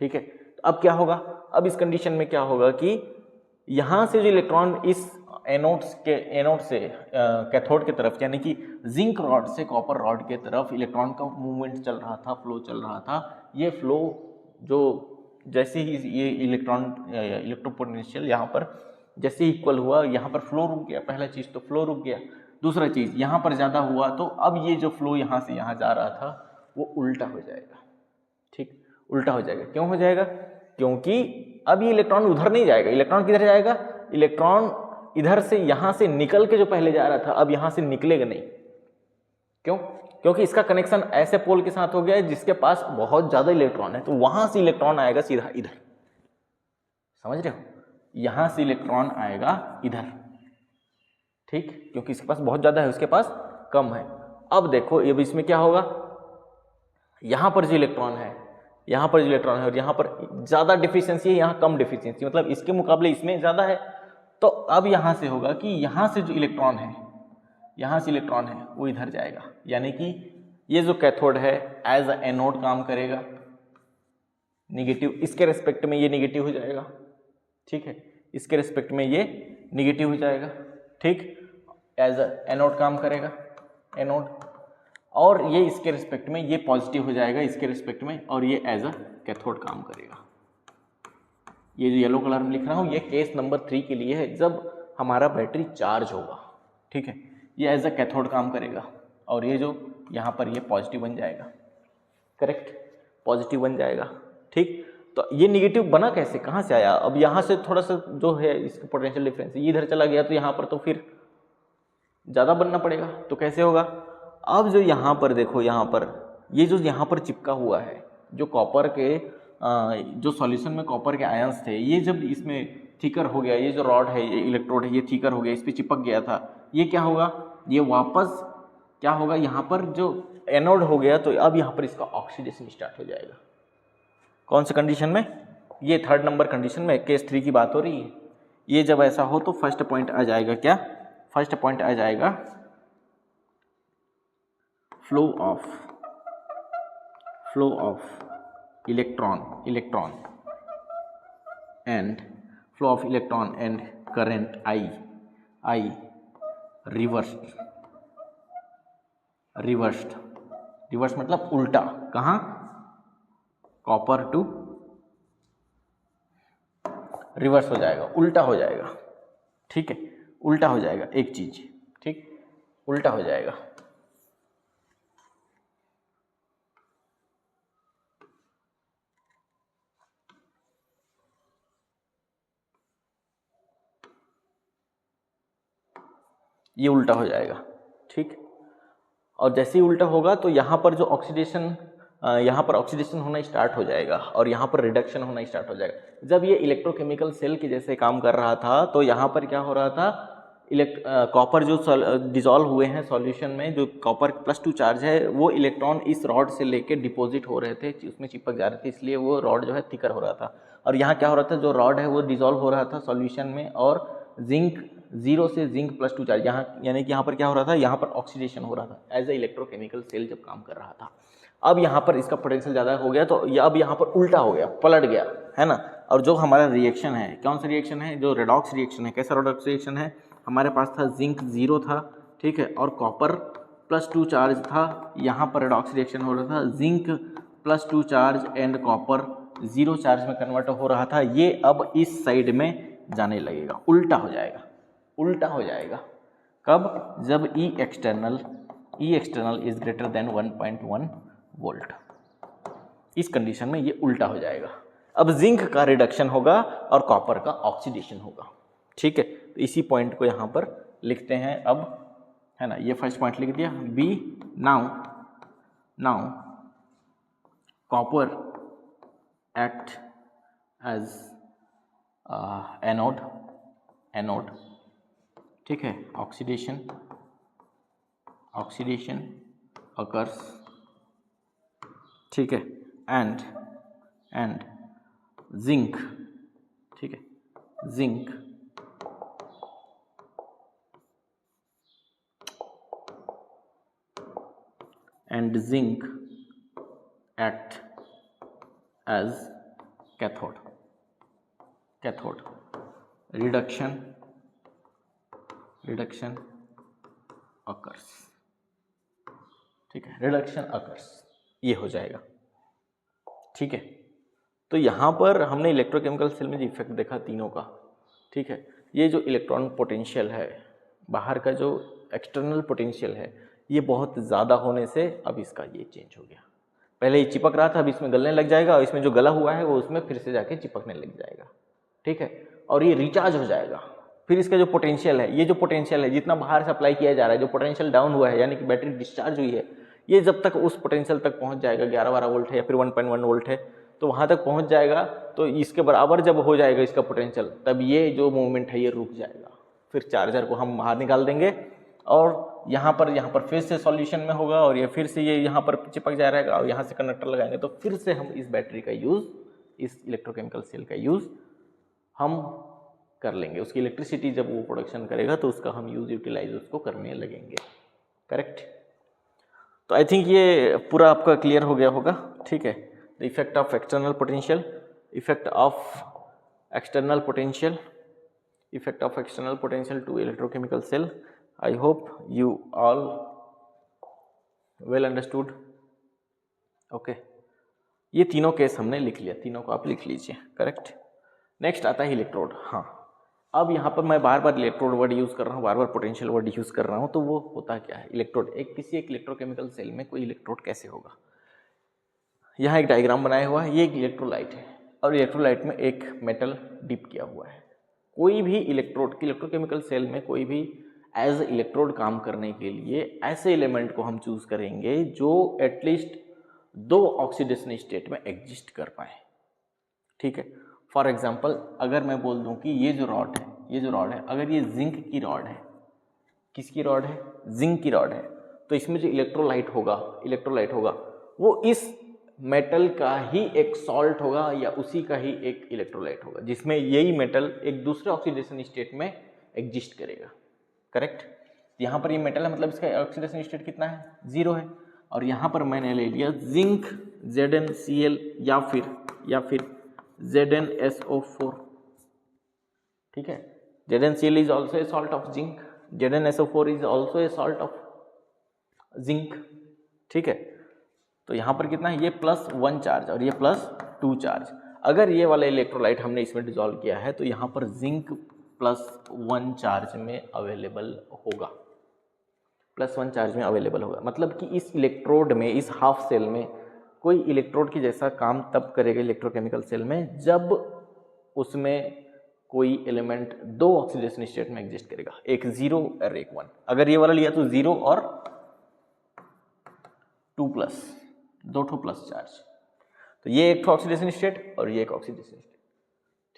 ठीक है, तो अब क्या होगा, अब इस कंडीशन में क्या होगा कि यहाँ से जो इलेक्ट्रॉन इस एनोड से कैथोड की तरफ, यानी कि जिंक रॉड से कॉपर रॉड के तरफ इलेक्ट्रॉन का मूवमेंट चल रहा था, फ्लो चल रहा था। ये फ्लो जो जैसे ही ये इलेक्ट्रोपोटेंशियल यहाँ पर जैसे ही इक्वल हुआ, यहाँ पर फ्लो रुक गया, पहला चीज़ तो फ्लो रुक गया, दूसरा चीज़ यहाँ पर ज़्यादा हुआ, तो अब ये जो फ्लो यहाँ से यहाँ जा रहा था वो उल्टा हो जाएगा। ठीक, उल्टा हो जाएगा। क्यों हो जाएगा, क्योंकि अब ये इलेक्ट्रॉन उधर नहीं जाएगा, इलेक्ट्रॉन किधर जाएगा, इलेक्ट्रॉन इधर से यहाँ से निकल के जो पहले जा रहा था अब यहाँ से निकलेगा नहीं। क्यों, क्योंकि इसका कनेक्शन ऐसे पोल के साथ हो गया है जिसके पास बहुत ज़्यादा इलेक्ट्रॉन है, तो वहाँ से इलेक्ट्रॉन आएगा सीधा इधर, समझ रहे हो, यहाँ से इलेक्ट्रॉन आएगा इधर। ठीक, क्योंकि इसके पास बहुत ज़्यादा है, उसके पास कम है। अब देखो ये इसमें क्या होगा, यहाँ पर जो इलेक्ट्रॉन है, यहाँ पर जो इलेक्ट्रॉन है और यहाँ पर ज़्यादा डिफिशिएंसी है, यहाँ कम डिफिशिएंसी, मतलब इसके मुकाबले इसमें ज़्यादा है। तो अब यहाँ से होगा कि यहाँ से जो इलेक्ट्रॉन है, यहाँ से इलेक्ट्रॉन है वो इधर जाएगा, यानी कि ये जो कैथोड है एज अ एनोड काम करेगा, निगेटिव, इसके रेस्पेक्ट में ये निगेटिव हो जाएगा। ठीक है, इसके रेस्पेक्ट में ये निगेटिव हो जाएगा। ठीक, एज अ एनोड काम करेगा, एनोड, और ये इसके रिस्पेक्ट में ये पॉजिटिव हो जाएगा इसके रिस्पेक्ट में, और ये एज अ कैथोड काम करेगा। ये जो येलो कलर में लिख रहा हूँ ये केस नंबर 3 के लिए है, जब हमारा बैटरी चार्ज होगा। ठीक है, ये एज अ कैथोड काम करेगा, और ये जो यहाँ पर ये पॉजिटिव बन जाएगा, करेक्ट, पॉजिटिव बन जाएगा। ठीक, तो ये निगेटिव बना कैसे, कहाँ से आया, अब यहाँ से थोड़ा सा जो है इसका पोटेंशियल डिफरेंस ये इधर चला गया, तो यहाँ पर तो फिर ज़्यादा बनना पड़ेगा, तो कैसे होगा। अब जो यहाँ पर देखो, यहाँ पर ये जो यहाँ पर चिपका हुआ है, जो कॉपर के जो सॉल्यूशन में कॉपर के आयंस थे, ये जब इसमें थिकर हो गया, ये जो रॉड है, ये इलेक्ट्रोड है, ये थिकर हो गया, इस पर चिपक गया था, ये क्या होगा, ये वापस क्या होगा, यहाँ पर जो एनोड हो गया, तो अब यहाँ पर इसका ऑक्सीडेशन स्टार्ट हो जाएगा। कौन से कंडीशन में, ये 3rd नंबर कंडीशन में, केस 3 की बात हो रही है। ये जब ऐसा हो तो फर्स्ट पॉइंट आ जाएगा, क्या, फर्स्ट पॉइंट आ जाएगा flow of electron and flow of electron and current I reversed मतलब उल्टा, कहाँ, कॉपर टू रिवर्स हो जाएगा, उल्टा हो जाएगा। ठीक है, उल्टा हो जाएगा एक चीज, ठीक, उल्टा हो जाएगा। ये उल्टा हो जाएगा। ठीक, और जैसे ही उल्टा होगा तो यहाँ पर जो ऑक्सीडेशन, यहाँ पर ऑक्सीडेशन होना स्टार्ट हो जाएगा और यहाँ पर रिडक्शन होना स्टार्ट हो जाएगा। जब ये इलेक्ट्रोकेमिकल सेल के जैसे काम कर रहा था तो यहाँ पर क्या हो रहा था, कॉपर जो डिजॉल्व हुए हैं सॉल्यूशन में, जो कॉपर +2 चार्ज है, वो इलेक्ट्रॉन इस रॉड से लेके डिपॉजिट हो रहे थे, उसमें चिपक जा रहे थे, इसलिए वो रॉड जो है थिकर हो रहा था। और यहाँ क्या हो रहा था, जो रॉड है वो डिजॉल्व हो रहा था सॉल्यूशन में, और जिंक 0 से जिंक +2 चार्ज, यहाँ यानी कि यहाँ पर क्या हो रहा था, यहाँ पर ऑक्सीडेशन हो रहा था एज ए इलेक्ट्रोकेमिकल सेल जब काम कर रहा था। अब यहाँ पर इसका पोटेंशियल ज़्यादा हो गया, तो अब यहाँ पर उल्टा हो गया, पलट गया, है ना। और जो हमारा रिएक्शन है, कौन सा रिएक्शन है, जो रेडॉक्स रिएक्शन है, कैसा रेडॉक्स रिएक्शन है, हमारे पास था जिंक 0 था, ठीक है, और कॉपर +2 चार्ज था, यहाँ पर रेडॉक्स रिएक्शन हो रहा था, zinc +2 charge and copper 0 charge में कन्वर्ट हो रहा था। ये अब इस साइड में जाने लगेगा, उल्टा हो जाएगा, उल्टा हो जाएगा। कब? जब E external is greater than 1.1 volt. इस कंडीशन में ये उल्टा हो जाएगा। अब जिंक का रिडक्शन होगा और कॉपर का ऑक्सीडेशन होगा, ठीक है। तो इसी पॉइंट को यहाँ पर लिखते हैं अब, है ना, ये फर्स्ट पॉइंट लिख दिया। B, now copper act as anode, ठीक है, ऑक्सीडेशन अकर्स, ठीक है, एंड जिंक, ठीक है, zinc act as cathode reduction occurs, ठीक है, रिडक्शन अकर्स, ये हो जाएगा, ठीक है। तो यहाँ पर हमने इलेक्ट्रोकेमिकल सेल में जो इफेक्ट देखा तीनों का, ठीक है। ये जो इलेक्ट्रॉन पोटेंशियल है, बाहर का जो एक्सटर्नल पोटेंशियल है, ये बहुत ज़्यादा होने से अब इसका ये चेंज हो गया। पहले ये चिपक रहा था, अब इसमें गलने लग जाएगा, और इसमें जो गला हुआ है वो उसमें फिर से जाके चिपकने लग जाएगा, ठीक है, और ये रिचार्ज हो जाएगा। फिर इसका जो पोटेंशियल है, ये जो पोटेंशियल है जितना बाहर से अप्लाई किया जा रहा है, जो पोटेंशियल डाउन हुआ है, यानी कि बैटरी डिस्चार्ज हुई है, ये जब तक उस पोटेंशियल तक पहुंच जाएगा, 11-12 वोल्ट है या फिर 1.1 वोल्ट है, तो वहाँ तक पहुँच जाएगा, तो इसके बराबर जब हो जाएगा इसका पोटेंशियल, तब ये जो मूवमेंट है ये रुक जाएगा। फिर चार्जर को हम बाहर निकाल देंगे और यहाँ पर फिर से सॉल्यूशन में होगा, और ये फिर से ये यहाँ पर चिपक जा रहेगा, और यहाँ से कंडक्टर लगाएंगे, तो फिर से हम इस बैटरी का यूज़, इस इलेक्ट्रोकेमिकल सेल का यूज़ हम कर लेंगे। उसकी इलेक्ट्रिसिटी जब वो प्रोडक्शन करेगा तो उसका हम यूटिलाइज उसको करने लगेंगे, करेक्ट। तो आई थिंक ये पूरा आपका क्लियर हो गया होगा, ठीक है। The effect of external potential, effect of external potential to electrochemical cell. I hope you all well understood, okay. ये तीनों केस हमने लिख लिया, तीनों को आप लिख लीजिए, करेक्ट। नेक्स्ट आता है इलेक्ट्रोड। हाँ, अब यहाँ पर मैं बार बार इलेक्ट्रोड वर्ड यूज़ कर रहा हूँ, बार बार पोटेंशियल वर्ड यूज़ कर रहा हूँ, तो वो होता क्या है इलेक्ट्रोड। किसी एक इलेक्ट्रोकेमिकल सेल में कोई इलेक्ट्रोड कैसे होगा। यहाँ एक डायग्राम बनाया हुआ है, ये एक इलेक्ट्रोलाइट है, और इलेक्ट्रोलाइट में एक मेटल डिप किया हुआ है। कोई भी इलेक्ट्रोकेमिकल सेल में कोई भी एज इलेक्ट्रोड काम करने के लिए ऐसे एलिमेंट को हम चूज़ करेंगे जो एटलीस्ट 2 ऑक्सीडेशन स्टेट में एग्जिस्ट कर पाए, ठीक है। फॉर एग्जाम्पल, अगर मैं बोल दूं कि ये जो रॉड है, अगर ये जिंक की रॉड है, किसकी रॉड है, जिंक की रॉड है, तो इसमें जो इलेक्ट्रोलाइट होगा वो इस मेटल का ही एक सॉल्ट होगा या उसी का ही एक इलेक्ट्रोलाइट होगा, जिसमें यही मेटल एक दूसरे ऑक्सीडेशन स्टेट में एग्जिस्ट करेगा, करेक्ट। यहाँ पर ये मेटल है, मतलब इसका ऑक्सीडेशन स्टेट कितना है, 0 है। और यहाँ पर मैंने ले लिया जिंक ZnCl या फिर ZnSO4, ठीक है। ZnCl is also a salt of zinc, ZnSO4 is also a salt of zinc, ठीक है। तो यहाँ पर कितना है, ये +1 चार्ज और ये +2 चार्ज। अगर ये वाला इलेक्ट्रोलाइट हमने इसमें डिसॉल्व किया है तो यहाँ पर जिंक +1 चार्ज में अवेलेबल होगा, मतलब कि इस इलेक्ट्रोड में, इस हाफ सेल में कोई इलेक्ट्रोड की जैसा काम तब करेगा इलेक्ट्रोकेमिकल सेल में जब उसमें कोई एलिमेंट 2 ऑक्सीडेशन स्टेट में एग्जिस्ट करेगा, एक 0 और एक 1। अगर ये वाला लिया तो 0 और 2+, 2 प्लस चार्ज, तो ये एक ऑक्सीडेशन स्टेट और ये एक ऑक्सीडेशन स्टेट,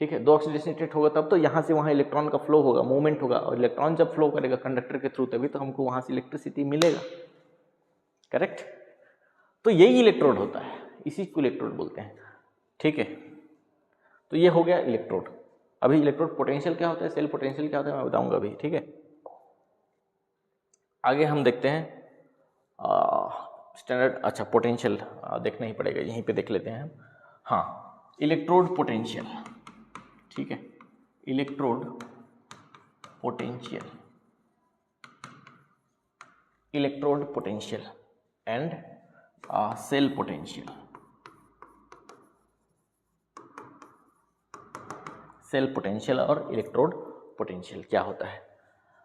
ठीक है। 2 ऑक्सीडेशन स्टेट होगा तब तो यहाँ से वहाँ इलेक्ट्रॉन का फ्लो होगा, मूवमेंट होगा, और इलेक्ट्रॉन जब फ्लो करेगा कंडक्टर के थ्रू तभी तो हमको वहाँ से इलेक्ट्रिसिटी मिलेगा, करेक्ट। तो यही इलेक्ट्रोड होता है, इसी को इलेक्ट्रोड बोलते हैं, ठीक है। तो ये हो गया इलेक्ट्रोड। अभी इलेक्ट्रोड पोटेंशियल क्या होता है, सेल पोटेंशियल क्या होता है मैं बताऊंगा अभी, ठीक है। आगे हम देखते हैं स्टैंडर्ड, अच्छा पोटेंशियल देखना ही पड़ेगा, यहीं पे देख लेते हैं हम। हाँ, इलेक्ट्रोड पोटेंशियल, ठीक है, electrode potential electrode potential and cell potential. Cell potential और इलेक्ट्रोड पोटेंशियल क्या होता है।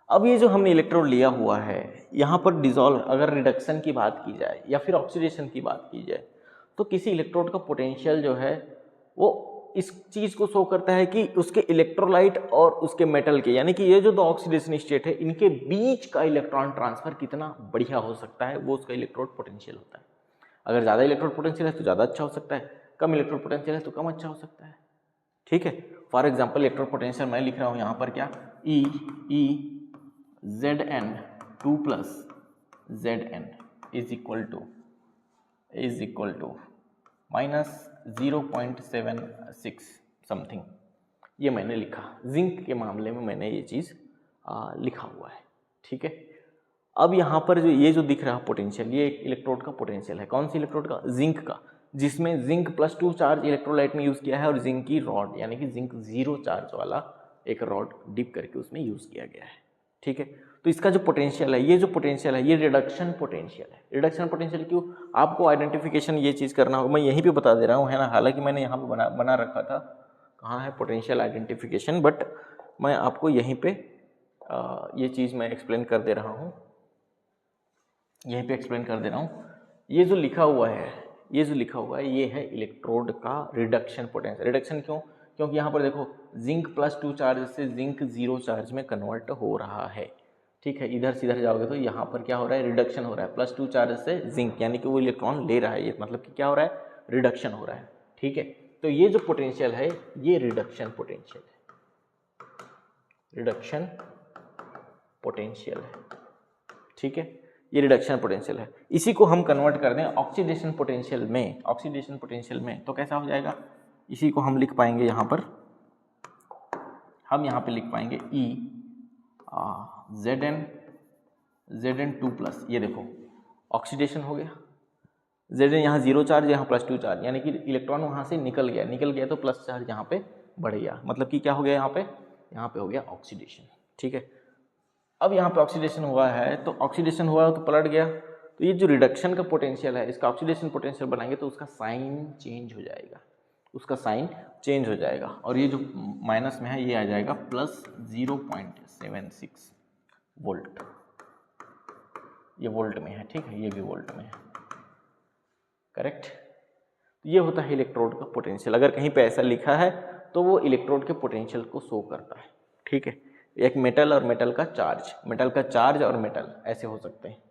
अब ये जो हमने इलेक्ट्रोड लिया हुआ है, यहाँ पर डिसॉल्व, अगर रिडक्शन की बात की जाए या फिर ऑक्सीडेशन की बात की जाए, तो किसी इलेक्ट्रोड का पोटेंशियल जो है वो इस चीज़ को शो करता है कि उसके इलेक्ट्रोलाइट और उसके मेटल के, यानी कि ये जो दो ऑक्सीडेशन स्टेट है, इनके बीच का इलेक्ट्रॉन ट्रांसफर कितना बढ़िया हो सकता है, वो उसका इलेक्ट्रोड पोटेंशियल होता है। अगर ज़्यादा इलेक्ट्रोड पोटेंशियल है तो ज़्यादा अच्छा हो सकता है, कम इलेक्ट्रोड पोटेंशियल है तो कम अच्छा हो सकता है। ठीक है, फॉर एग्जाम्पल इलेक्ट्रोड पोटेंशियल मैं लिख रहा हूँ यहाँ पर क्या, E Zn 2 plus Zn is equal to minus 0.76 something, ये मैंने लिखा। जिंक के मामले में मैंने ये चीज़ लिखा हुआ है। ठीक है, अब यहाँ पर जो ये जो दिख रहा पोटेंशियल, ये एक इलेक्ट्रोड का पोटेंशियल है। कौन सी इलेक्ट्रोड का? जिंक का, जिसमें जिंक +2 चार्ज इलेक्ट्रोलाइट में यूज़ किया है और जिंक की रॉड, यानी कि जिंक 0 चार्ज वाला एक रॉड डिप करके उसमें यूज़ किया गया है। ठीक है, तो इसका जो पोटेंशियल है, ये जो पोटेंशियल है, ये रिडक्शन पोटेंशियल है। रिडक्शन पोटेंशियल क्यों? आपको आइडेंटिफिकेशन ये चीज़ करना होगा, मैं यहीं पे बता दे रहा हूँ, है ना। हालांकि मैंने यहाँ पे बना रखा था, कहाँ है पोटेंशियल आइडेंटिफिकेशन, बट मैं आपको यहीं पे ये चीज़ मैं एक्सप्लेन कर दे रहा हूँ, यहीं पे एक्सप्लेन कर दे रहा हूँ। ये जो लिखा हुआ है, ये है इलेक्ट्रोड का रिडक्शन पोटेंशियल। रिडक्शन क्यों? क्योंकि यहाँ पर देखो, जिंक +2 चार्ज से जिंक 0 चार्ज में कन्वर्ट हो रहा है। ठीक है, इधर से इधर जाओगे तो यहाँ पर क्या हो रहा है, रिडक्शन हो रहा है। +2 चार्ज से जिंक, यानी कि वो इलेक्ट्रॉन ले रहा है, ये मतलब कि क्या हो रहा है, रिडक्शन हो रहा है। ठीक है, तो ये जो पोटेंशियल है, ये रिडक्शन पोटेंशियल है, रिडक्शन पोटेंशियल है। ठीक है, ये रिडक्शन पोटेंशियल है। इसी को हम कन्वर्ट कर दें ऑक्सीडेशन पोटेंशियल में, ऑक्सीडेशन पोटेंशियल में, तो कैसा हो जाएगा, इसी को हम लिख पाएंगे यहाँ पर, हम यहाँ पे लिख पाएंगे ई Zn 2 प्लस, ये देखो ऑक्सीडेशन हो गया, Zn यहाँ 0 चार्ज, यहाँ +2 चार्ज, यानी कि इलेक्ट्रॉन वहाँ से निकल गया तो प्लस चार्ज यहाँ पे बढ़ गया, मतलब कि क्या हो गया, यहाँ पे हो गया ऑक्सीडेशन। ठीक है, अब यहाँ पे ऑक्सीडेशन हुआ है, तो ऑक्सीडेशन हुआ तो पलट गया, तो ये जो रिडक्शन का पोटेंशियल है, इसका ऑक्सीडेशन पोटेंशियल बनाएंगे तो उसका साइन चेंज हो जाएगा, उसका साइन चेंज हो जाएगा, और ये जो माइनस में है ये आ जाएगा +0.76 वोल्ट, ये वोल्ट में है। ठीक है, ये भी वोल्ट में है, करेक्ट। ये होता है इलेक्ट्रोड का पोटेंशियल। अगर कहीं पे ऐसा लिखा है तो वो इलेक्ट्रोड के पोटेंशियल को शो करता है। ठीक है, एक मेटल और मेटल का चार्ज और मेटल ऐसे हो सकते हैं।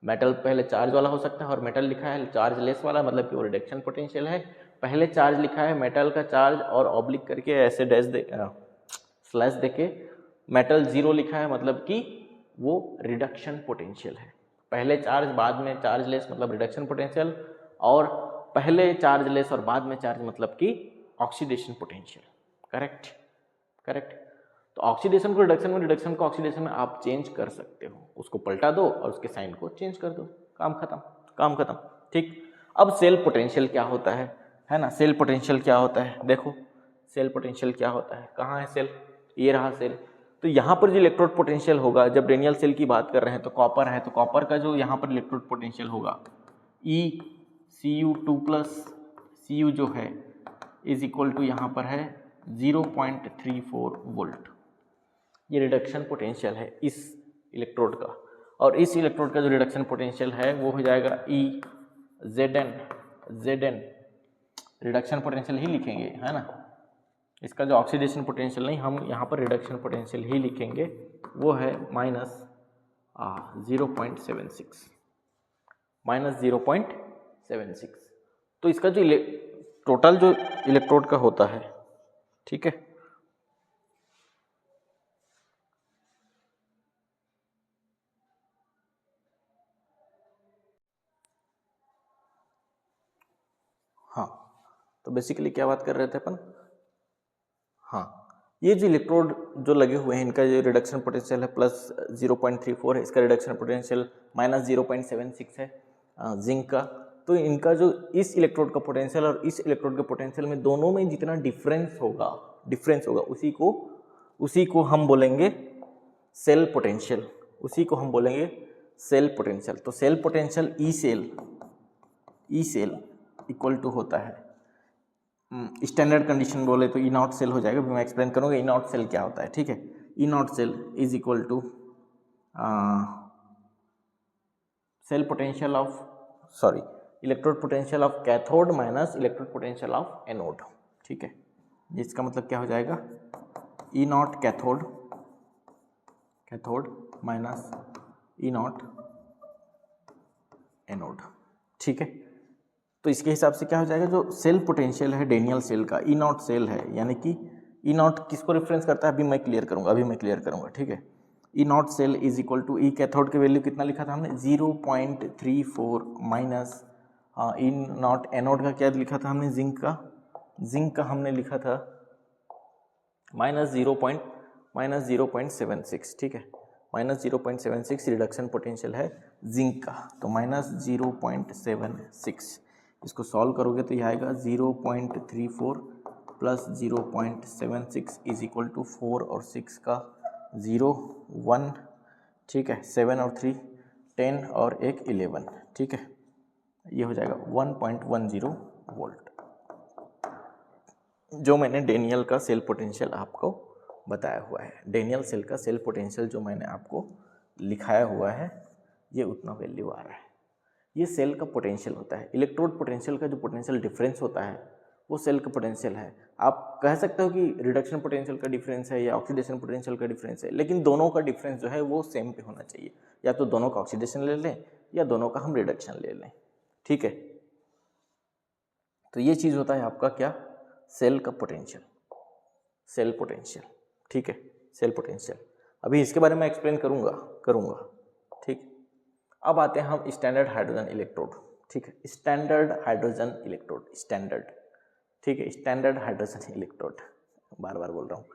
मेटल पहले चार्ज वाला हो सकता है और मेटल लिखा है चार्ज लेस वाला, मतलब कि वो रिडक्शन पोटेंशियल है। पहले चार्ज लिखा है मेटल का चार्ज और ऑब्लिक करके ऐसे स्लैश देके मेटल 0 लिखा है, मतलब कि वो रिडक्शन पोटेंशियल है। पहले चार्ज बाद में चार्ज लेस मतलब रिडक्शन पोटेंशियल, और पहले चार्ज लेस और बाद में चार्ज मतलब कि ऑक्सीडेशन पोटेंशियल। करेक्ट। तो ऑक्सीडेशन को रिडक्शन में, रिडक्शन को ऑक्सीडेशन में आप चेंज कर सकते हो, उसको पलटा दो और उसके साइन को चेंज कर दो, काम खत्म। ठीक, अब सेल पोटेंशियल क्या होता है ना। सेल पोटेंशियल क्या होता है, देखो सेल पोटेंशियल क्या होता है, कहाँ है सेल, ये रहा सेल। तो यहाँ पर जो इलेक्ट्रोड पोटेंशियल होगा, जब रेनियल सेल की बात कर रहे हैं तो कॉपर है, तो कॉपर का जो यहाँ पर इलेक्ट्रोड पोटेंशियल होगा ECU2+ Cu जो है इज इक्वल टू यहाँ पर है 0.34 वोल्ट। ये रिडक्शन पोटेंशियल है इस इलेक्ट्रोड का, और इस इलेक्ट्रोड का जो रिडक्शन पोटेंशियल है वो हो जाएगा ZN रिडक्शन पोटेंशियल ही लिखेंगे, है ना। इसका जो ऑक्सीडेशन पोटेंशियल नहीं, हम यहाँ पर रिडक्शन पोटेंशियल ही लिखेंगे, वो है -0.76। तो इसका जो टोटल जो इलेक्ट्रोड का होता है, ठीक है, हाँ, तो बेसिकली क्या बात कर रहे थे अपन, हाँ, ये जो इलेक्ट्रोड जो लगे हुए हैं इनका जो रिडक्शन पोटेंशियल है +0.34 है, इसका रिडक्शन पोटेंशियल -0.76 है जिंक का। तो इनका जो इस इलेक्ट्रोड का पोटेंशियल और इस इलेक्ट्रोड के पोटेंशियल में दोनों में जितना डिफरेंस होगा उसी को हम बोलेंगे सेल पोटेंशियल, सेल पोटेंशियल, तो cell potential E cell equal to होता है, स्टैंडर्ड कंडीशन बोले तो ई नॉट सेल हो जाएगा, मैं एक्सप्लेन करूँगा ई नॉट सेल क्या होता है, ठीक है। E naught cell is equal to cell potential of electrode potential of cathode minus electrode potential of anode, ठीक है। इसका मतलब क्या हो जाएगा, E naught cathode minus E naught anode, ठीक है। तो इसके हिसाब से क्या हो जाएगा, जो सेल पोटेंशियल है डेनियल सेल का, ई नॉट सेल है, यानी कि ई नॉट किसको रेफरेंस करता है अभी मैं क्लियर करूंगा, ठीक है। E naught cell is equal to, E cathode की वैल्यू कितना लिखा था हमने 0.34 माइनस ई नॉट एनोड का क्या लिखा था हमने, जिंक का हमने लिखा था माइनस 0.76, ठीक है। माइनस 0.76 रिडक्शन पोटेंशियल है जिंक का, तो माइनस 0.76, इसको सॉल्व करोगे तो ये आएगा 0.34 प्लस 0.76 इज इक्वल टू 4 और 6 का 0 1, ठीक है, 7 और 3 10 और 1 11, ठीक है। ये हो जाएगा 1.10 वोल्ट, जो मैंने डेनियल का सेल पोटेंशियल आपको बताया हुआ है। डेनियल सेल का सेल पोटेंशियल जो मैंने आपको लिखाया हुआ है, ये उतना वैल्यू आ रहा है। ये सेल का पोटेंशियल होता है। इलेक्ट्रोड पोटेंशियल का जो पोटेंशियल डिफरेंस होता है वो सेल का पोटेंशियल है। आप कह सकते हो कि रिडक्शन पोटेंशियल का डिफरेंस है या ऑक्सीडेशन पोटेंशियल का डिफरेंस है, लेकिन दोनों का डिफरेंस जो है वो सेम पे होना चाहिए। या तो दोनों का ऑक्सीडेशन ले लें या दोनों का हम रिडक्शन ले लें, ठीक है। तो ये चीज़ होता है आपका क्या, सेल का पोटेंशियल, सेल पोटेंशियल, ठीक है, सेल पोटेंशियल। अभी इसके बारे में एक्सप्लेन करूँगा, ठीक। अब आते हैं हम स्टैंडर्ड हाइड्रोजन इलेक्ट्रोड, ठीक है। स्टैंडर्ड हाइड्रोजन इलेक्ट्रोड, ठीक है, स्टैंडर्ड हाइड्रोजन इलेक्ट्रोड, बार बार बोल रहा हूँ।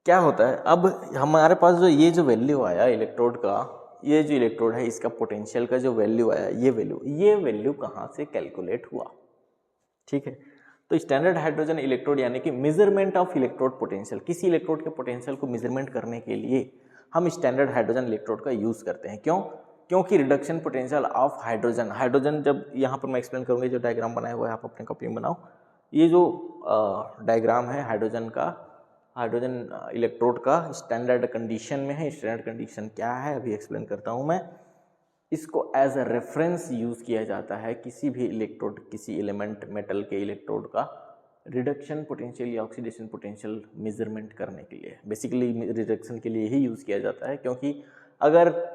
क्या होता है, अब हमारे पास जो ये जो वैल्यू आया इलेक्ट्रोड का, ये जो इलेक्ट्रोड है इसका पोटेंशियल का जो वैल्यू आया, ये वैल्यू कहाँ से कैलकुलेट हुआ, ठीक है। तो स्टैंडर्ड हाइड्रोजन इलेक्ट्रोड यानी कि मेजरमेंट ऑफ इलेक्ट्रोड पोटेंशियल, किसी इलेक्ट्रोड के पोटेंशियल को मेजरमेंट करने के लिए हम स्टैंडर्ड हाइड्रोजन इलेक्ट्रोड का यूज़ करते हैं। क्यों? क्योंकि रिडक्शन पोटेंशियल ऑफ हाइड्रोजन जब यहाँ पर मैं एक्सप्लेन करूँगा, जो डायग्राम बनाया हुआ है आप अपने कॉपी में बनाओ। ये जो डायग्राम है हाइड्रोजन इलेक्ट्रोड का स्टैंडर्ड कंडीशन में है। स्टैंडर्ड कंडीशन क्या है अभी एक्सप्लेन करता हूँ मैं। इसको एज अ रेफरेंस यूज़ किया जाता है किसी भी इलेक्ट्रोड, किसी एलिमेंट मेटल के इलेक्ट्रोड का रिडक्शन पोटेंशियल या ऑक्सीडेशन पोटेंशियल मेजरमेंट करने के लिए। बेसिकली रिडक्शन के लिए ही यूज़ किया जाता है, क्योंकि अगर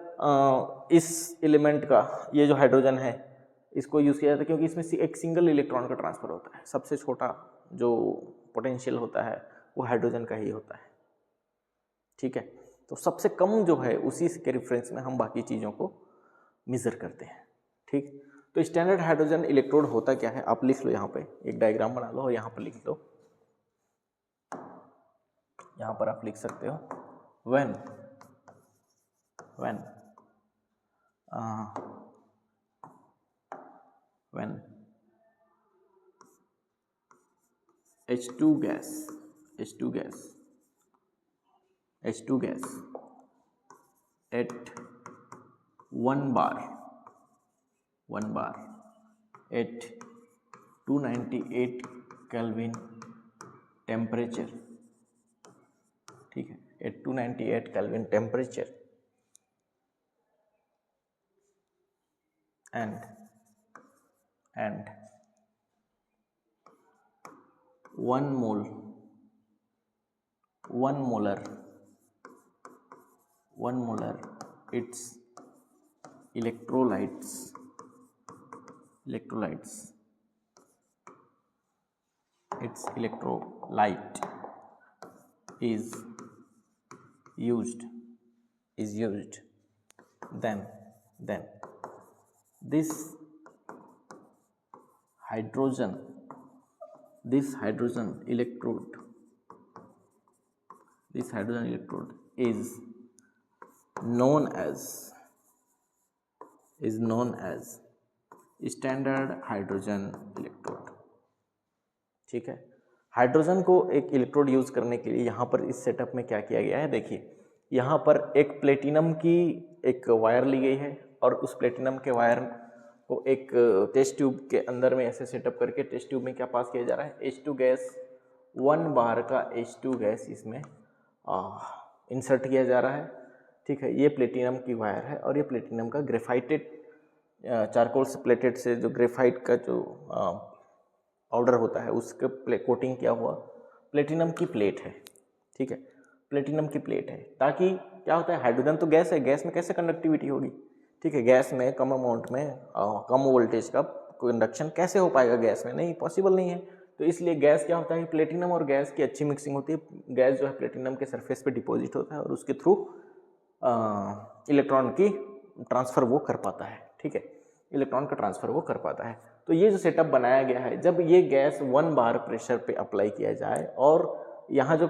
इस एलिमेंट का ये जो हाइड्रोजन है इसको यूज़ किया जाता है क्योंकि इसमें एक सिंगल इलेक्ट्रॉन का ट्रांसफर होता है। सबसे छोटा जो पोटेंशियल होता है वो हाइड्रोजन का ही होता है, ठीक है। तो सबसे कम जो है उसी के रेफरेंस में हम बाकी चीज़ों को मेजर करते हैं, ठीक। तो स्टैंडर्ड हाइड्रोजन इलेक्ट्रोड होता क्या है आप लिख लो, यहाँ पे एक डायग्राम बना लो और यहाँ पर लिख लो। यहाँ पर आप लिख सकते हो when H2 gas at 1 bar at 298 Kelvin temperature, ठीक है, at 298 Kelvin temperature and 1 molar its electrolytes its electrolyte is used, then this hydrogen electrode is known as standard hydrogen electrode, ठीक है। हाइड्रोजन को एक इलेक्ट्रोड यूज़ करने के लिए यहाँ पर इस सेटअप में क्या किया गया है, देखिए यहाँ पर एक प्लेटिनम की एक वायर ली गई है और उस प्लेटिनम के वायर को एक टेस्ट ट्यूब के अंदर में ऐसे सेटअप करके टेस्ट ट्यूब में क्या पास किया जा रहा है, H2 गैस, 1 बार का H2 गैस इसमें इंसर्ट किया जा रहा है। ठीक है, ये प्लेटिनम की वायर है और ये प्लेटिनम का ग्रेफाइटेड चारकोल से प्लेटेड से जो ग्रेफाइट का जो पाउडर होता है उसके कोटिंग किया हुआ प्लेटिनम की प्लेट है। ठीक है, प्लेटिनम की प्लेट है, ताकि क्या होता है, हाइड्रोजन तो गैस है, गैस में कैसे कंडक्टिविटी होगी। ठीक है, गैस में कम अमाउंट में कम वोल्टेज का कंडक्शन कैसे हो पाएगा गैस में, नहीं पॉसिबल नहीं है। तो इसलिए गैस क्या होता है, प्लेटिनम और गैस की अच्छी मिक्सिंग होती है, गैस जो है प्लेटिनम के सरफेस पे डिपॉजिट होता है और उसके थ्रू इलेक्ट्रॉन की ट्रांसफ़र वो कर पाता है। ठीक है, इलेक्ट्रॉन का ट्रांसफ़र वो कर पाता है। तो ये जो सेटअप बनाया गया है, जब ये गैस 1 बार प्रेशर पे अप्लाई किया जाए और यहाँ जो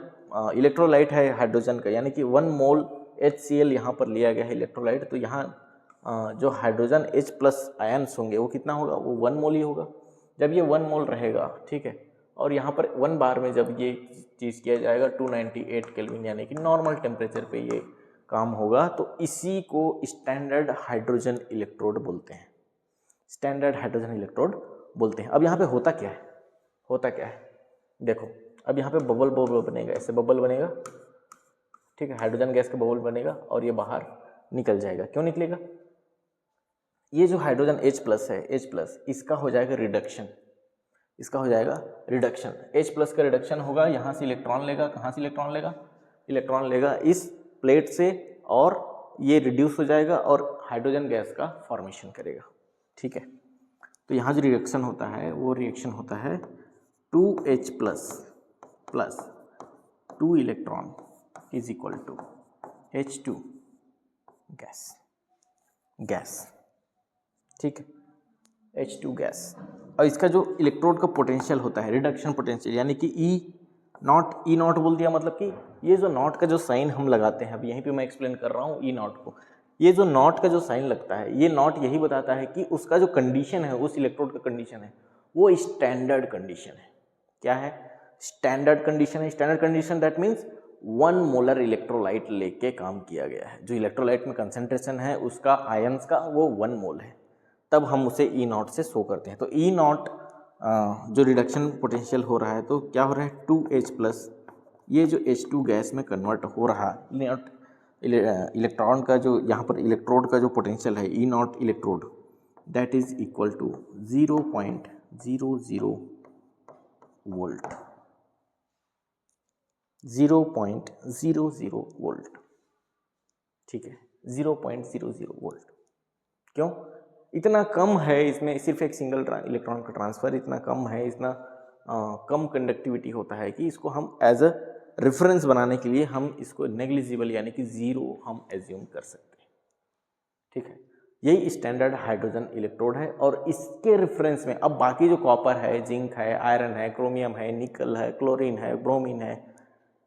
इलेक्ट्रोलाइट है हाइड्रोजन का, यानी कि 1 मोल HCl यहाँ पर लिया गया है इलेक्ट्रोलाइट, तो यहाँ जो हाइड्रोजन H+ आयन्स होंगे वो कितना होगा, वो 1 मोल ही होगा। जब ये 1 मोल रहेगा, ठीक है, और यहाँ पर 1 बार में जब ये चीज़ किया जाएगा 298 केल्विन यानी कि नॉर्मल टेम्परेचर पे ये काम होगा, तो इसी को स्टैंडर्ड हाइड्रोजन इलेक्ट्रोड बोलते हैं। स्टैंडर्ड हाइड्रोजन इलेक्ट्रोड बोलते हैं। अब यहाँ पे होता क्या है, होता क्या है, देखो अब यहाँ पे बबल बबल बनेगा, ऐसे बबल बनेगा। ठीक है, हाइड्रोजन गैस का बबल बनेगा और ये बाहर निकल जाएगा। क्यों निकलेगा, ये जो हाइड्रोजन H+ है, H+ इसका हो जाएगा रिडक्शन, इसका हो जाएगा रिडक्शन। H+ का रिडक्शन होगा, यहाँ से इलेक्ट्रॉन लेगा, कहाँ से इलेक्ट्रॉन लेगा, इलेक्ट्रॉन लेगा इस प्लेट से, और ये रिड्यूस हो जाएगा और हाइड्रोजन गैस का फॉर्मेशन करेगा। ठीक है, तो यहाँ जो रिएक्शन होता है वो रिएक्शन होता है 2H+ plus 2 electron is equal to H2 gas, gas. ठीक है, H2 गैस। और इसका जो इलेक्ट्रोड का पोटेंशियल होता है, रिडक्शन पोटेंशियल, यानी कि E नॉट बोल दिया, मतलब कि ये जो नॉट का जो साइन हम लगाते हैं, अब यहीं पे मैं एक्सप्लेन कर रहा हूँ E नॉट को। ये जो नॉट का जो साइन लगता है, ये नॉट यही बताता है कि उसका जो कंडीशन है, उस इलेक्ट्रोड का कंडीशन है, वो स्टैंडर्ड कंडीशन है। क्या है, स्टैंडर्ड कंडीशन है। Standard condition that means 1 molar electrolyte लेके काम किया गया है। जो इलेक्ट्रोलाइट में कंसेंट्रेशन है उसका आयंस का, वो 1 मोल है, तब हम उसे E नॉट से शो करते हैं। तो E नॉट जो रिडक्शन पोटेंशियल हो रहा है, तो क्या हो रहा है, 2H+, ये जो H2 गैस में कन्वर्ट हो रहा है, इलेक्ट्रॉन का जो यहाँ पर इलेक्ट्रोड का जो पोटेंशियल है, E not electrode, that is equal to 0.00 volt, 0.00 volt. ठीक है, 0.00 वोल्ट। क्यों, इतना कम है इसमें, सिर्फ एक सिंगल इलेक्ट्रॉन का ट्रांसफ़र इतना कम है, इतना कम कंडक्टिविटी होता है कि इसको हम एज अ रेफरेंस बनाने के लिए हम इसको नेग्लिजिबल यानी कि 0 हम एज्यूम कर सकते हैं। ठीक है, यही स्टैंडर्ड हाइड्रोजन इलेक्ट्रोड है। और इसके रेफरेंस में अब बाकी जो कॉपर है, जिंक है, आयरन है, क्रोमियम है, निकल है, क्लोरीन है, ब्रोमीन है,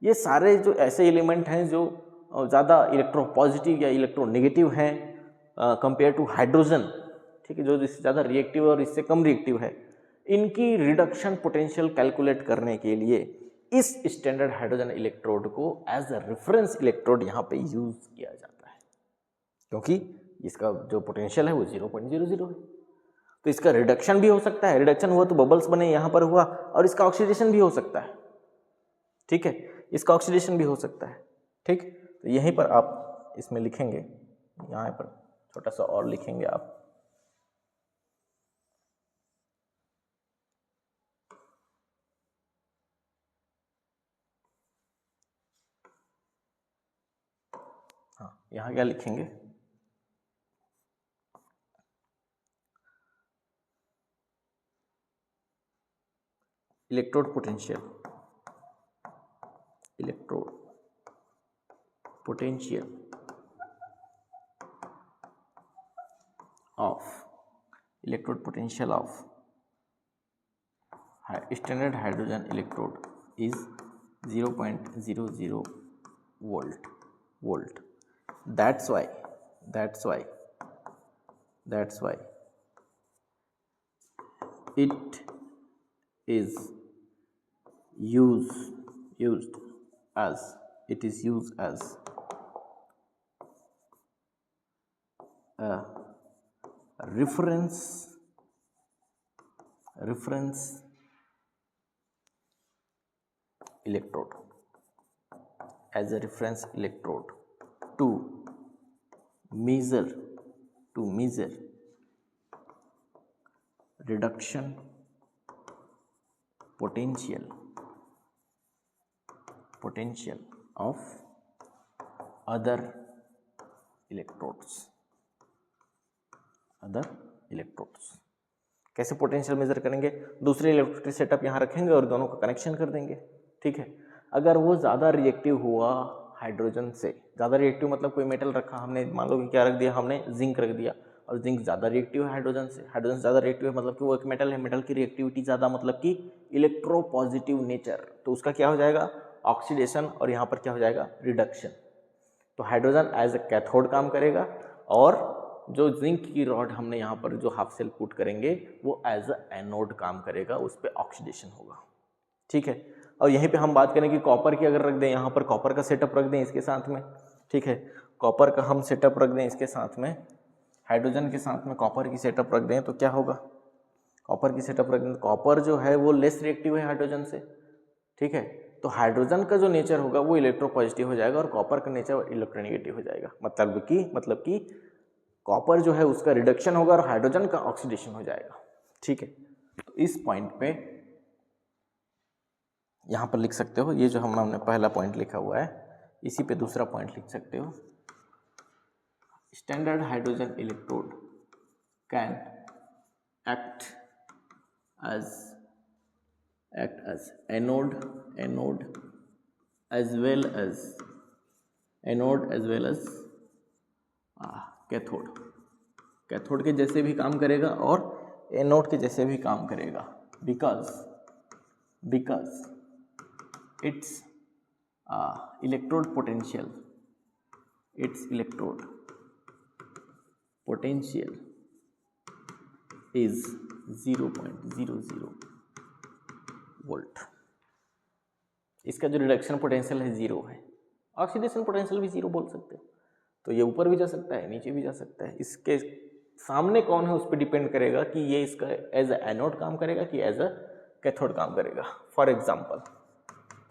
ये सारे जो ऐसे एलिमेंट हैं जो ज़्यादा इलेक्ट्रोपॉजिटिव या इलेक्ट्रोनेगेटिव हैं कंपेयर टू हाइड्रोजन, ठीक है, जो इससे ज़्यादा रिएक्टिव और इससे कम रिएक्टिव है, इनकी रिडक्शन पोटेंशियल कैलकुलेट करने के लिए इस स्टैंडर्ड हाइड्रोजन इलेक्ट्रोड को एज अ रेफरेंस इलेक्ट्रोड यहाँ पे यूज किया जाता है, क्योंकि इसका जो पोटेंशियल है वो 0.00 है। तो इसका रिडक्शन भी हो सकता है, रिडक्शन हुआ तो बबल्स बने यहाँ पर हुआ, और इसका ऑक्सीडेशन भी हो सकता है। ठीक है, इसका ऑक्सीडेशन भी हो सकता है। ठीक, तो यहीं पर आप इसमें लिखेंगे, यहाँ पर छोटा सा और लिखेंगे आप, हाँ यहाँ क्या लिखेंगे, electrode potential, electrode potential of, electrode potential of standard hydrogen electrode is 0.00 volt. That's why it is used as reference electrode, as a reference electrode to measure reduction potential of other electrodes। कैसे potential major करेंगे? दूसरे electrode setup यहाँ रखेंगे और दोनों का connection कर देंगे। ठीक है, अगर वो ज़्यादा रिएक्टिव हुआ हाइड्रोजन से, ज़्यादा रिएक्टिव मतलब कोई मेटल रखा हमने, मान लो कि क्या रख दिया हमने, जिंक रख दिया, और जिंक ज़्यादा रिएक्टिव है हाइड्रोजन से ज़्यादा रिएक्टिव है, मतलब कि वो एक मेटल है, मेटल की रिएक्टिविटी ज़्यादा मतलब कि इलेक्ट्रोपॉजिटिव नेचर, तो उसका क्या हो जाएगा? ऑक्सीडेशन, और यहाँ पर क्या हो जाएगा? रिडक्शन। तो हाइड्रोजन एज अ कैथोड काम करेगा, और जो जिंक की रॉड हमने यहाँ पर जो हाफ सेल पुट करेंगे वो एज अ एनोड काम करेगा, उस पर ऑक्सीडेशन होगा। ठीक है, और यहीं पे हम बात करें कि कॉपर की अगर रख दें, यहाँ पर कॉपर का सेटअप रख दें इसके साथ में। ठीक है, कॉपर का हम सेटअप रख दें इसके साथ में, हाइड्रोजन के साथ में कॉपर की सेटअप रख दें, तो क्या होगा? कॉपर की सेटअप रख दें, कॉपर जो है वो लेस रिएक्टिव है हाइड्रोजन से। ठीक है, तो हाइड्रोजन का जो नेचर होगा वो इलेक्ट्रोपॉजिटिव हो जाएगा और कॉपर का नेचर इलेक्ट्रोनेगेटिव हो जाएगा। मतलब कि कॉपर जो है उसका रिडक्शन होगा और हाइड्रोजन का ऑक्सीडेशन हो जाएगा। ठीक है, तो इस पॉइंट पे यहाँ पर लिख सकते हो, ये जो हमने पहला पॉइंट लिखा हुआ है इसी पे दूसरा पॉइंट लिख सकते हो। Standard hydrogen electrode can act as anode as well as cathode के जैसे भी काम करेगा और एनोड के जैसे भी काम करेगा, because it's electrode potential is 0.00 volt. इसका जो रिडक्शन पोटेंशियल है 0 है, ऑक्सीडेशन पोटेंशियल भी 0 बोल सकते हो। तो ये ऊपर भी जा सकता है, नीचे भी जा सकता है। इसके सामने कौन है उस पर डिपेंड करेगा कि ये इसका एज अ एनोड काम करेगा कि एज अ कैथोड काम करेगा। फॉर एग्जांपल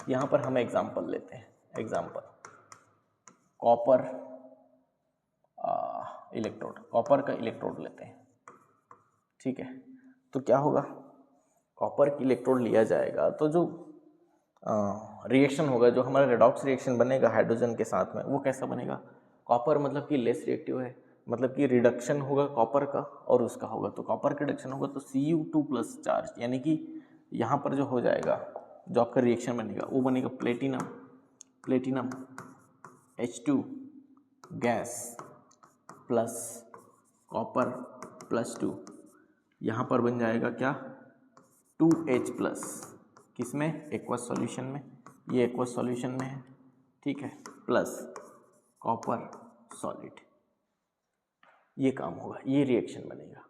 यहाँ पर हम एग्जांपल लेते हैं, कॉपर इलेक्ट्रोड, कॉपर का इलेक्ट्रोड लेते हैं। ठीक है, तो क्या होगा? कॉपर की इलेक्ट्रोड लिया जाएगा तो जो रिएक्शन होगा, जो हमारा रेडॉक्स रिएक्शन बनेगा हाइड्रोजन के साथ में, वो कैसा बनेगा? कॉपर मतलब कि लेस रिएक्टिव है, मतलब कि रिडक्शन होगा कॉपर का और उसका होगा, तो कॉपर का रिडक्शन होगा तो Cu2 प्लस चार्ज, यानी कि यहाँ पर जो हो जाएगा, जो आपका रिएक्शन बनेगा वो बनेगा platinum H2 gas plus copper plus 2, यहाँ पर बन जाएगा क्या? 2H प्लस, किसमें? एक्वस सॉल्यूशन में, ये एक्वस सॉल्यूशन में है। ठीक है, प्लस कॉपर सॉलिड, ये काम होगा, ये रिएक्शन बनेगा।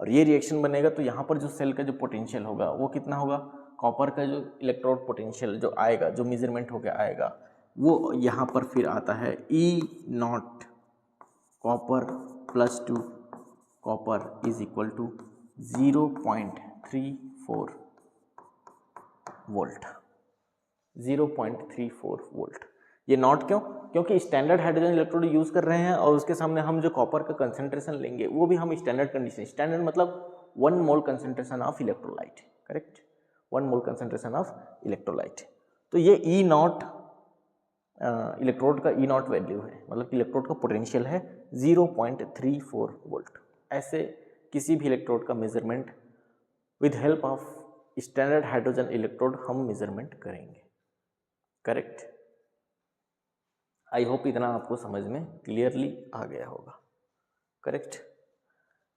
और ये रिएक्शन बनेगा तो यहाँ पर जो सेल का जो पोटेंशियल होगा वो कितना होगा? कॉपर का जो इलेक्ट्रोड पोटेंशियल जो आएगा, जो मेजरमेंट होकर आएगा, वो यहाँ पर फिर आता है E0 copper plus 2 copper is equal to 0.34 volt. 0.34 volt. ये नॉट क्यों? क्योंकि स्टैंडर्ड हाइड्रोजन इलेक्ट्रोड यूज़ कर रहे हैं और उसके सामने हम जो कॉपर का कंसंट्रेशन लेंगे वो भी हम स्टैंडर्ड कंडीशन, स्टैंडर्ड मतलब 1 mole concentration of electrolyte, correct, 1 mole concentration of electrolyte. तो ये E0 इलेक्ट्रोड का E0 वैल्यू है, मतलब इलेक्ट्रोड का पोटेंशियल है 0.34 वोल्ट। ऐसे किसी भी इलेक्ट्रोड का measurement with help of standard hydrogen electrode हम मेजरमेंट करेंगे, करेक्ट। आई होप इतना आपको समझ में क्लियरली आ गया होगा, करेक्ट।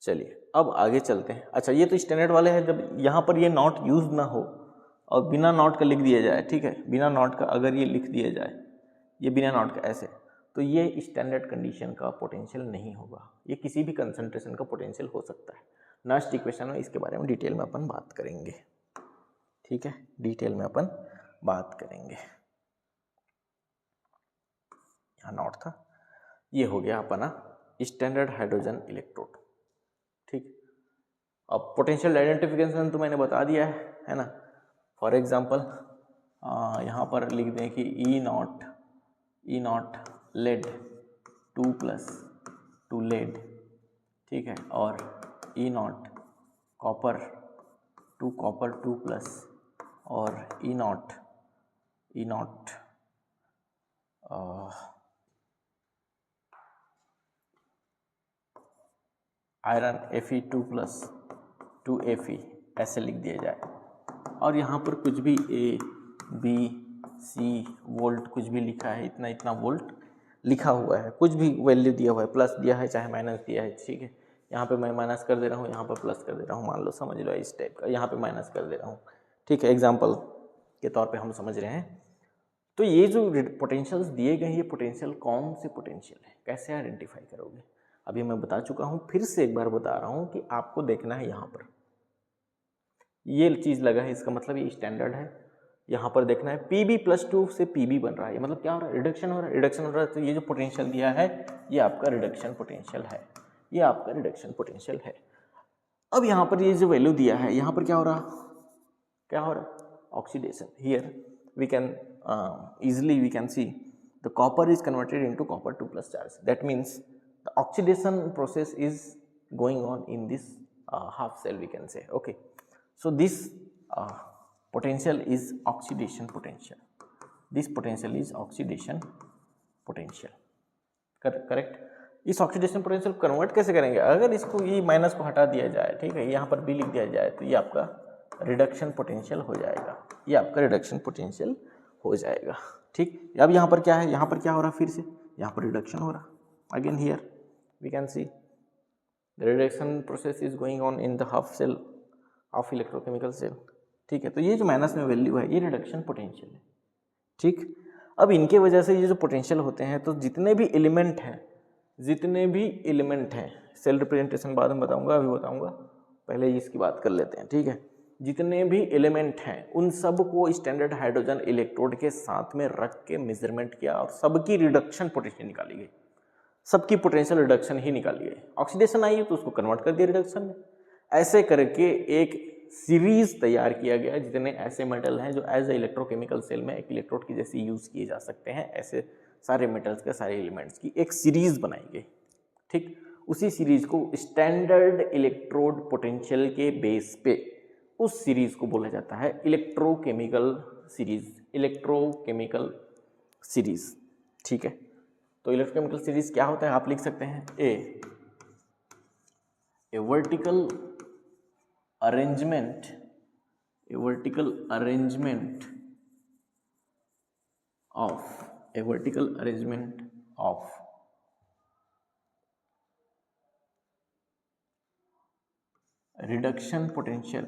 चलिए अब आगे चलते हैं। अच्छा, ये तो स्टैंडर्ड वाले हैं, जब यहाँ पर ये नॉट यूज ना हो और बिना नॉट का लिख दिया जाए, ठीक है, बिना नॉट का अगर ये लिख दिया जाए, ये बिना नॉट का ऐसे, तो ये स्टैंडर्ड कंडीशन का पोटेंशियल नहीं होगा, ये किसी भी कंसंट्रेशन का पोटेंशियल हो सकता है। नेक्स्ट इक्वेशन में इसके बारे में डिटेल में अपन बात करेंगे, ठीक है, डिटेल में अपन बात करेंगे। यहाँ नॉट था, ये हो गया अपना स्टैंडर्ड हाइड्रोजन इलेक्ट्रोड। ठीक, अब पोटेंशियल आइडेंटिफिकेशन तो मैंने बता दिया है ना। फॉर एग्जांपल यहाँ पर लिख दें कि ई नॉट लेड 2+ टू लेड, ठीक है, और ई नॉट कॉपर 2+ और ई नॉट आयरन Fe2+ 2Fe ऐसे लिख दिया जाए। और यहाँ पर कुछ भी A B C वोल्ट कुछ भी लिखा है, इतना इतना वोल्ट लिखा हुआ है, कुछ भी वैल्यू दिया हुआ है, प्लस दिया है चाहे माइनस दिया है, ठीक है। यहाँ पे मैं माइनस कर दे रहा हूँ, यहाँ पर प्लस कर दे रहा हूँ, मान लो समझ लो इस टाइप का, यहाँ पे माइनस कर दे रहा हूँ, ठीक है, एग्जाम्पल के तौर पे हम समझ रहे हैं। तो ये जो पोटेंशियल्स दिए गए हैं, ये पोटेंशियल कौन से पोटेंशियल है, कैसे आइडेंटिफाई करोगे? अभी मैं बता चुका हूँ, फिर से एक बार बता रहा हूँ कि आपको देखना है यहाँ पर ये चीज़ लगा है, इसका मतलब ये स्टैंडर्ड है। यहाँ पर देखना है Pb+2 से Pb बन रहा है, ये मतलब क्या हो रहा है, रिडक्शन हो रहा है, रिडक्शन हो रहा है। तो ये जो पोटेंशियल दिया है ये आपका रिडक्शन पोटेंशियल है, ये आपका रिडक्शन पोटेंशियल है। अब यहाँ पर ये जो वैल्यू दिया है, यहाँ पर क्या हो रहा, oxidation. Here we can easily we can see the copper is converted into copper 2+ charge. That means the oxidation process is going on in this half cell, we can say. Okay, so this potential is oxidation potential. This potential is oxidation potential. Correct. इस oxidation potential convert कैसे करेंगे? अगर इसको ये minus को हटा दिया जाए, ठीक है, यहाँ पर भी लिख दिया जाए, तो ये आपका रिडक्शन पोटेंशियल हो जाएगा, ये आपका रिडक्शन पोटेंशियल हो जाएगा। ठीक, अब यहाँ पर क्या है, यहाँ पर क्या हो रहा है, फिर से यहाँ पर रिडक्शन हो रहा। Again here we can see the reduction process is going on in the half cell of electrochemical cell. ठीक है, तो ये जो माइनस में वैल्यू है ये रिडक्शन पोटेंशियल है। ठीक, अब इनके वजह से ये जो पोटेंशियल होते हैं, तो जितने भी एलिमेंट हैं, सेल रिप्रेजेंटेशन बाद में बताऊंगा, अभी बताऊंगा, पहले इसकी बात कर लेते हैं। ठीक है, जितने भी एलिमेंट हैं उन सब को स्टैंडर्ड हाइड्रोजन इलेक्ट्रोड के साथ में रख के मेजरमेंट किया और सबकी रिडक्शन पोटेंशियल निकाली गई, सबकी पोटेंशियल रिडक्शन ही निकाली गई। ऑक्सीडेशन आई तो उसको कन्वर्ट कर दिया रिडक्शन में। ऐसे करके एक सीरीज तैयार किया गया, जितने ऐसे मेटल हैं जो एज ए इलेक्ट्रोकेमिकल सेल में एक इलेक्ट्रोड की जैसे यूज किए जा सकते हैं, ऐसे सारे मेटल्स के सारे एलिमेंट्स की एक सीरीज बनाई गई। ठीक, उसी सीरीज को स्टैंडर्ड इलेक्ट्रोड पोटेंशियल के बेस पे उस सीरीज को बोला जाता है इलेक्ट्रोकेमिकल सीरीज। ठीक है, तो इलेक्ट्रोकेमिकल सीरीज क्या होता है आप लिख सकते हैं, a vertical arrangement of reduction potential,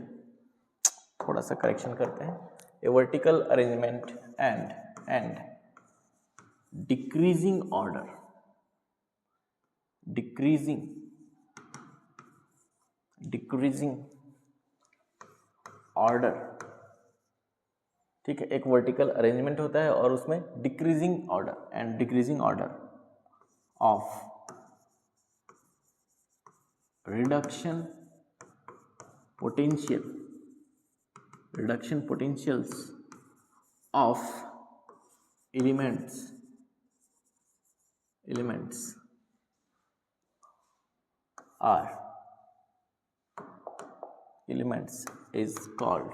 थोड़ा सा करेक्शन करते हैं, a vertical arrangement and decreasing order. ठीक है, एक वर्टिकल अरेंजमेंट होता है और उसमें decreasing order of reduction potentials of elements is called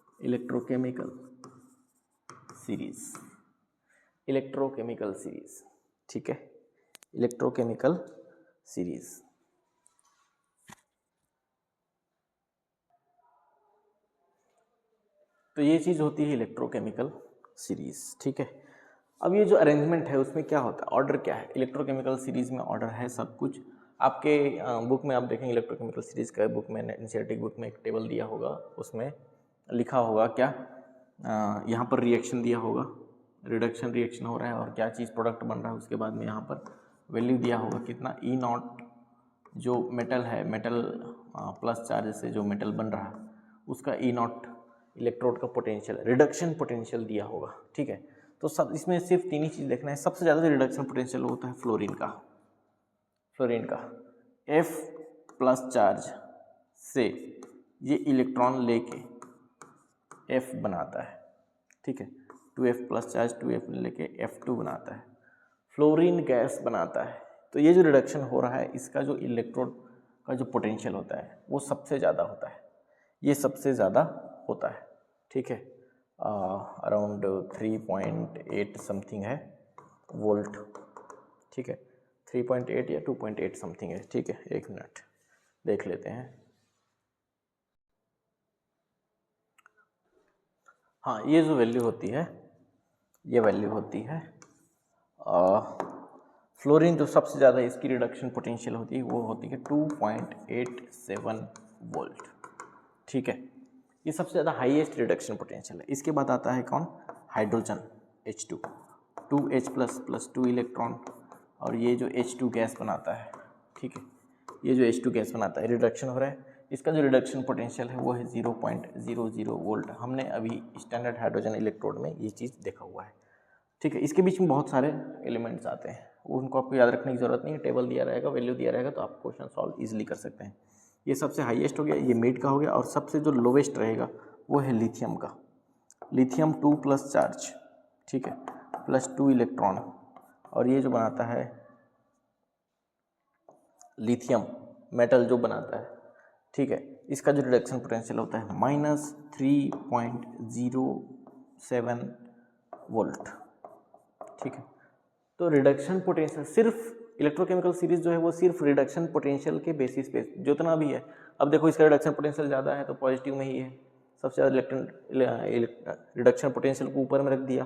electrochemical series। ठीक है, इलेक्ट्रोकेमिकल सीरीज। तो ये चीज़ होती है इलेक्ट्रोकेमिकल सीरीज। ठीक है, अब ये जो अरेंजमेंट है उसमें क्या होता है, ऑर्डर क्या है, इलेक्ट्रोकेमिकल सीरीज में ऑर्डर है सब कुछ। आपके बुक में आप देखेंगे इलेक्ट्रोकेमिकल सीरीज का बुक में, एनसीईआरटी बुक में एक टेबल दिया होगा, उसमें लिखा होगा क्या, यहाँ पर रिएक्शन दिया होगा, रिडक्शन रिएक्शन हो रहा है और क्या चीज़ प्रोडक्ट बन रहा है, उसके बाद में यहाँ पर वैल्यू दिया होगा कितना, ई नॉट जो मेटल है, मेटल प्लस चार्ज से जो मेटल बन रहा है उसका ई नॉट इलेक्ट्रोड का पोटेंशियल, रिडक्शन पोटेंशियल दिया होगा, ठीक है। तो सब इसमें सिर्फ तीन ही चीज़ देखना है। सबसे ज़्यादा जो रिडक्शन पोटेंशियल होता है फ्लोरीन का F प्लस चार्ज से ये इलेक्ट्रॉन लेके F बनाता है, ठीक है। 2F प्लस चार्ज 2F लेके F2 बनाता है, फ्लोरीन गैस बनाता है। तो ये जो रिडक्शन हो रहा है इसका जो इलेक्ट्रोड का जो पोटेंशियल होता है वो सबसे ज़्यादा होता है, ये सबसे ज़्यादा होता है, ठीक है। अराउंड 3.8 समथिंग है वोल्ट, ठीक है। 3.8 या 2.8 समथिंग है, ठीक है। एक मिनट देख लेते हैं। हाँ, ये जो वैल्यू होती है, ये वैल्यू होती है फ्लोरीन जो सबसे ज़्यादा इसकी रिडक्शन पोटेंशियल होती है वो होती है 2.87 वोल्ट, ठीक है। ये सबसे ज़्यादा हाईएस्ट रिडक्शन पोटेंशियल है। इसके बाद आता है कौन, hydrogen H2, 2H plus 2 electron, और ये जो H2 गैस बनाता है, ठीक है। ये जो H2 गैस बनाता है, रिडक्शन हो रहा है, इसका जो रिडक्शन पोटेंशियल है वो है 0.00 वोल्ट। हमने अभी स्टैंडर्ड हाइड्रोजन इलेक्ट्रोड में ये चीज़ देखा हुआ है, ठीक है। इसके बीच में बहुत सारे एलिमेंट्स आते हैं, उनको आपको याद रखने की ज़रूरत नहीं है, टेबल दिया रहेगा, वैल्यू दिया रहेगा, तो आप क्वेश्चन सॉल्व इजीली कर सकते हैं। ये सबसे हाईएस्ट हो गया, ये मिड का हो गया, और सबसे जो लोवेस्ट रहेगा वो है लिथियम का। लिथियम 2 प्लस चार्ज, ठीक है, प्लस 2 इलेक्ट्रॉन, और ये जो बनाता है लिथियम मेटल जो बनाता है, ठीक है, इसका जो रिडक्शन पोटेंशियल होता है -3.07 वोल्ट, ठीक है। तो रिडक्शन पोटेंशियल सिर्फ इलेक्ट्रोकेमिकल सीरीज जो है वो सिर्फ रिडक्शन पोटेंशियल के बेसिस पे जितना भी है। अब देखो इसका रिडक्शन पोटेंशियल ज़्यादा है तो पॉजिटिव में ही है, सबसे ज़्यादा रिडक्शन पोटेंशियल को ऊपर में रख दिया,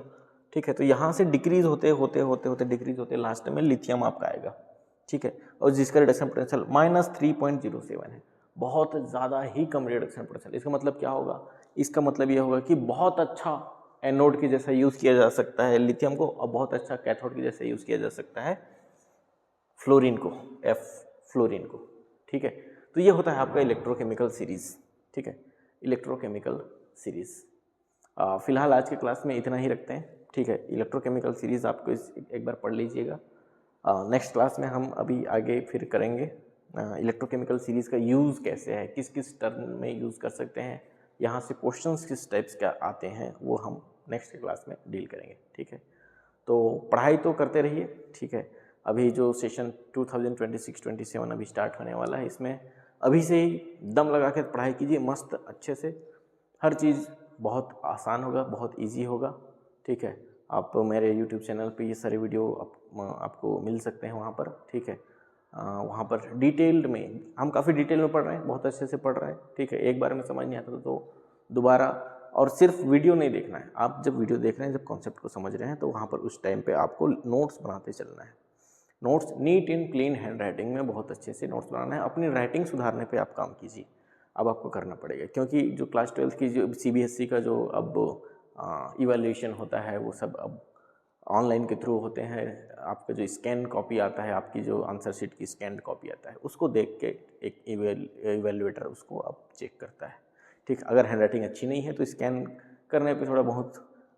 ठीक है। तो यहाँ से डिक्रीज होते होते होते होते डिक्रीज होते लास्ट में लिथियम आपका आएगा, ठीक है, और जिसका रिडक्शन पोटेंशियल -3.07 है, बहुत ज़्यादा ही कम रिडक्शन पोटेंशियल। इसका मतलब क्या होगा, इसका मतलब ये होगा कि बहुत अच्छा एनोड की जैसा यूज़ किया जा सकता है लिथियम को, और बहुत अच्छा कैथोड की जैसा यूज़ किया जा सकता है फ्लोरीन को, F फ्लोरीन को, ठीक है। तो ये होता है आपका इलेक्ट्रोकेमिकल सीरीज़, ठीक है, इलेक्ट्रोकेमिकल सीरीज़। फिलहाल आज के क्लास में इतना ही रखते हैं, ठीक है। इलेक्ट्रोकेमिकल सीरीज़ आपको एक बार पढ़ लीजिएगा। नेक्स्ट क्लास में हम अभी आगे फिर करेंगे इलेक्ट्रोकेमिकल सीरीज़ का यूज़ कैसे है, किस किस टर्म में यूज़ कर सकते हैं, यहाँ से क्वेश्चंस किस टाइप्स का आते हैं, वो हम नेक्स्ट क्लास में डील करेंगे, ठीक है। तो पढ़ाई तो करते रहिए, ठीक है। अभी जो सेशन 2026-27 अभी स्टार्ट होने वाला है, इसमें अभी से ही दम लगा के पढ़ाई कीजिए, मस्त अच्छे से। हर चीज़ बहुत आसान होगा, बहुत इजी होगा, ठीक है। आप मेरे यूट्यूब चैनल पे ये सारे वीडियो आपको मिल सकते हैं वहाँ पर, ठीक है। वहाँ पर डिटेल्ड में हम काफ़ी डिटेल में पढ़ रहे हैं, बहुत अच्छे से पढ़ रहे हैं, ठीक है। एक बार में समझ नहीं आता तो दोबारा, और सिर्फ वीडियो नहीं देखना है, आप जब वीडियो देख रहे हैं, जब कॉन्सेप्ट को समझ रहे हैं, तो वहाँ पर उस टाइम पे आपको नोट्स बनाते चलना है। Notes neat and clean hand writing में बहुत अच्छे से नोट्स बनाना है। अपनी राइटिंग सुधारने पे आप काम कीजिए, अब आपको करना पड़ेगा, क्योंकि जो क्लास 12 की जो CBSE का जो अब इवैल्यूएशन होता है वो सब अब ऑनलाइन के थ्रू होते हैं। आपका जो स्कैन कॉपी आता है, आपकी जो आंसर शीट की स्कैन कॉपी आता है, उसको देख के एक इवैल्यूएटर उसको अब चेक करता है, ठीक। अगर हैंड राइटिंग अच्छी नहीं है तो स्कैन करने पे थोड़ा बहुत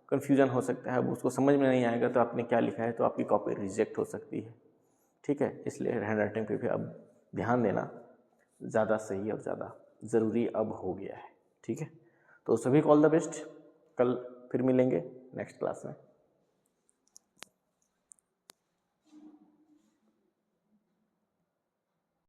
कन्फ्यूजन हो सकता है, अब उसको समझ में नहीं आएगा तो आपने क्या लिखा है, तो आपकी कॉपी रिजेक्ट हो सकती है, ठीक है। इसलिए हैंड राइटिंग पे भी अब ध्यान देना ज़्यादा सही और ज़्यादा ज़रूरी अब हो गया है, ठीक है। तो सभी को ऑल द बेस्ट, कल फिर मिलेंगे नेक्स्ट क्लास में।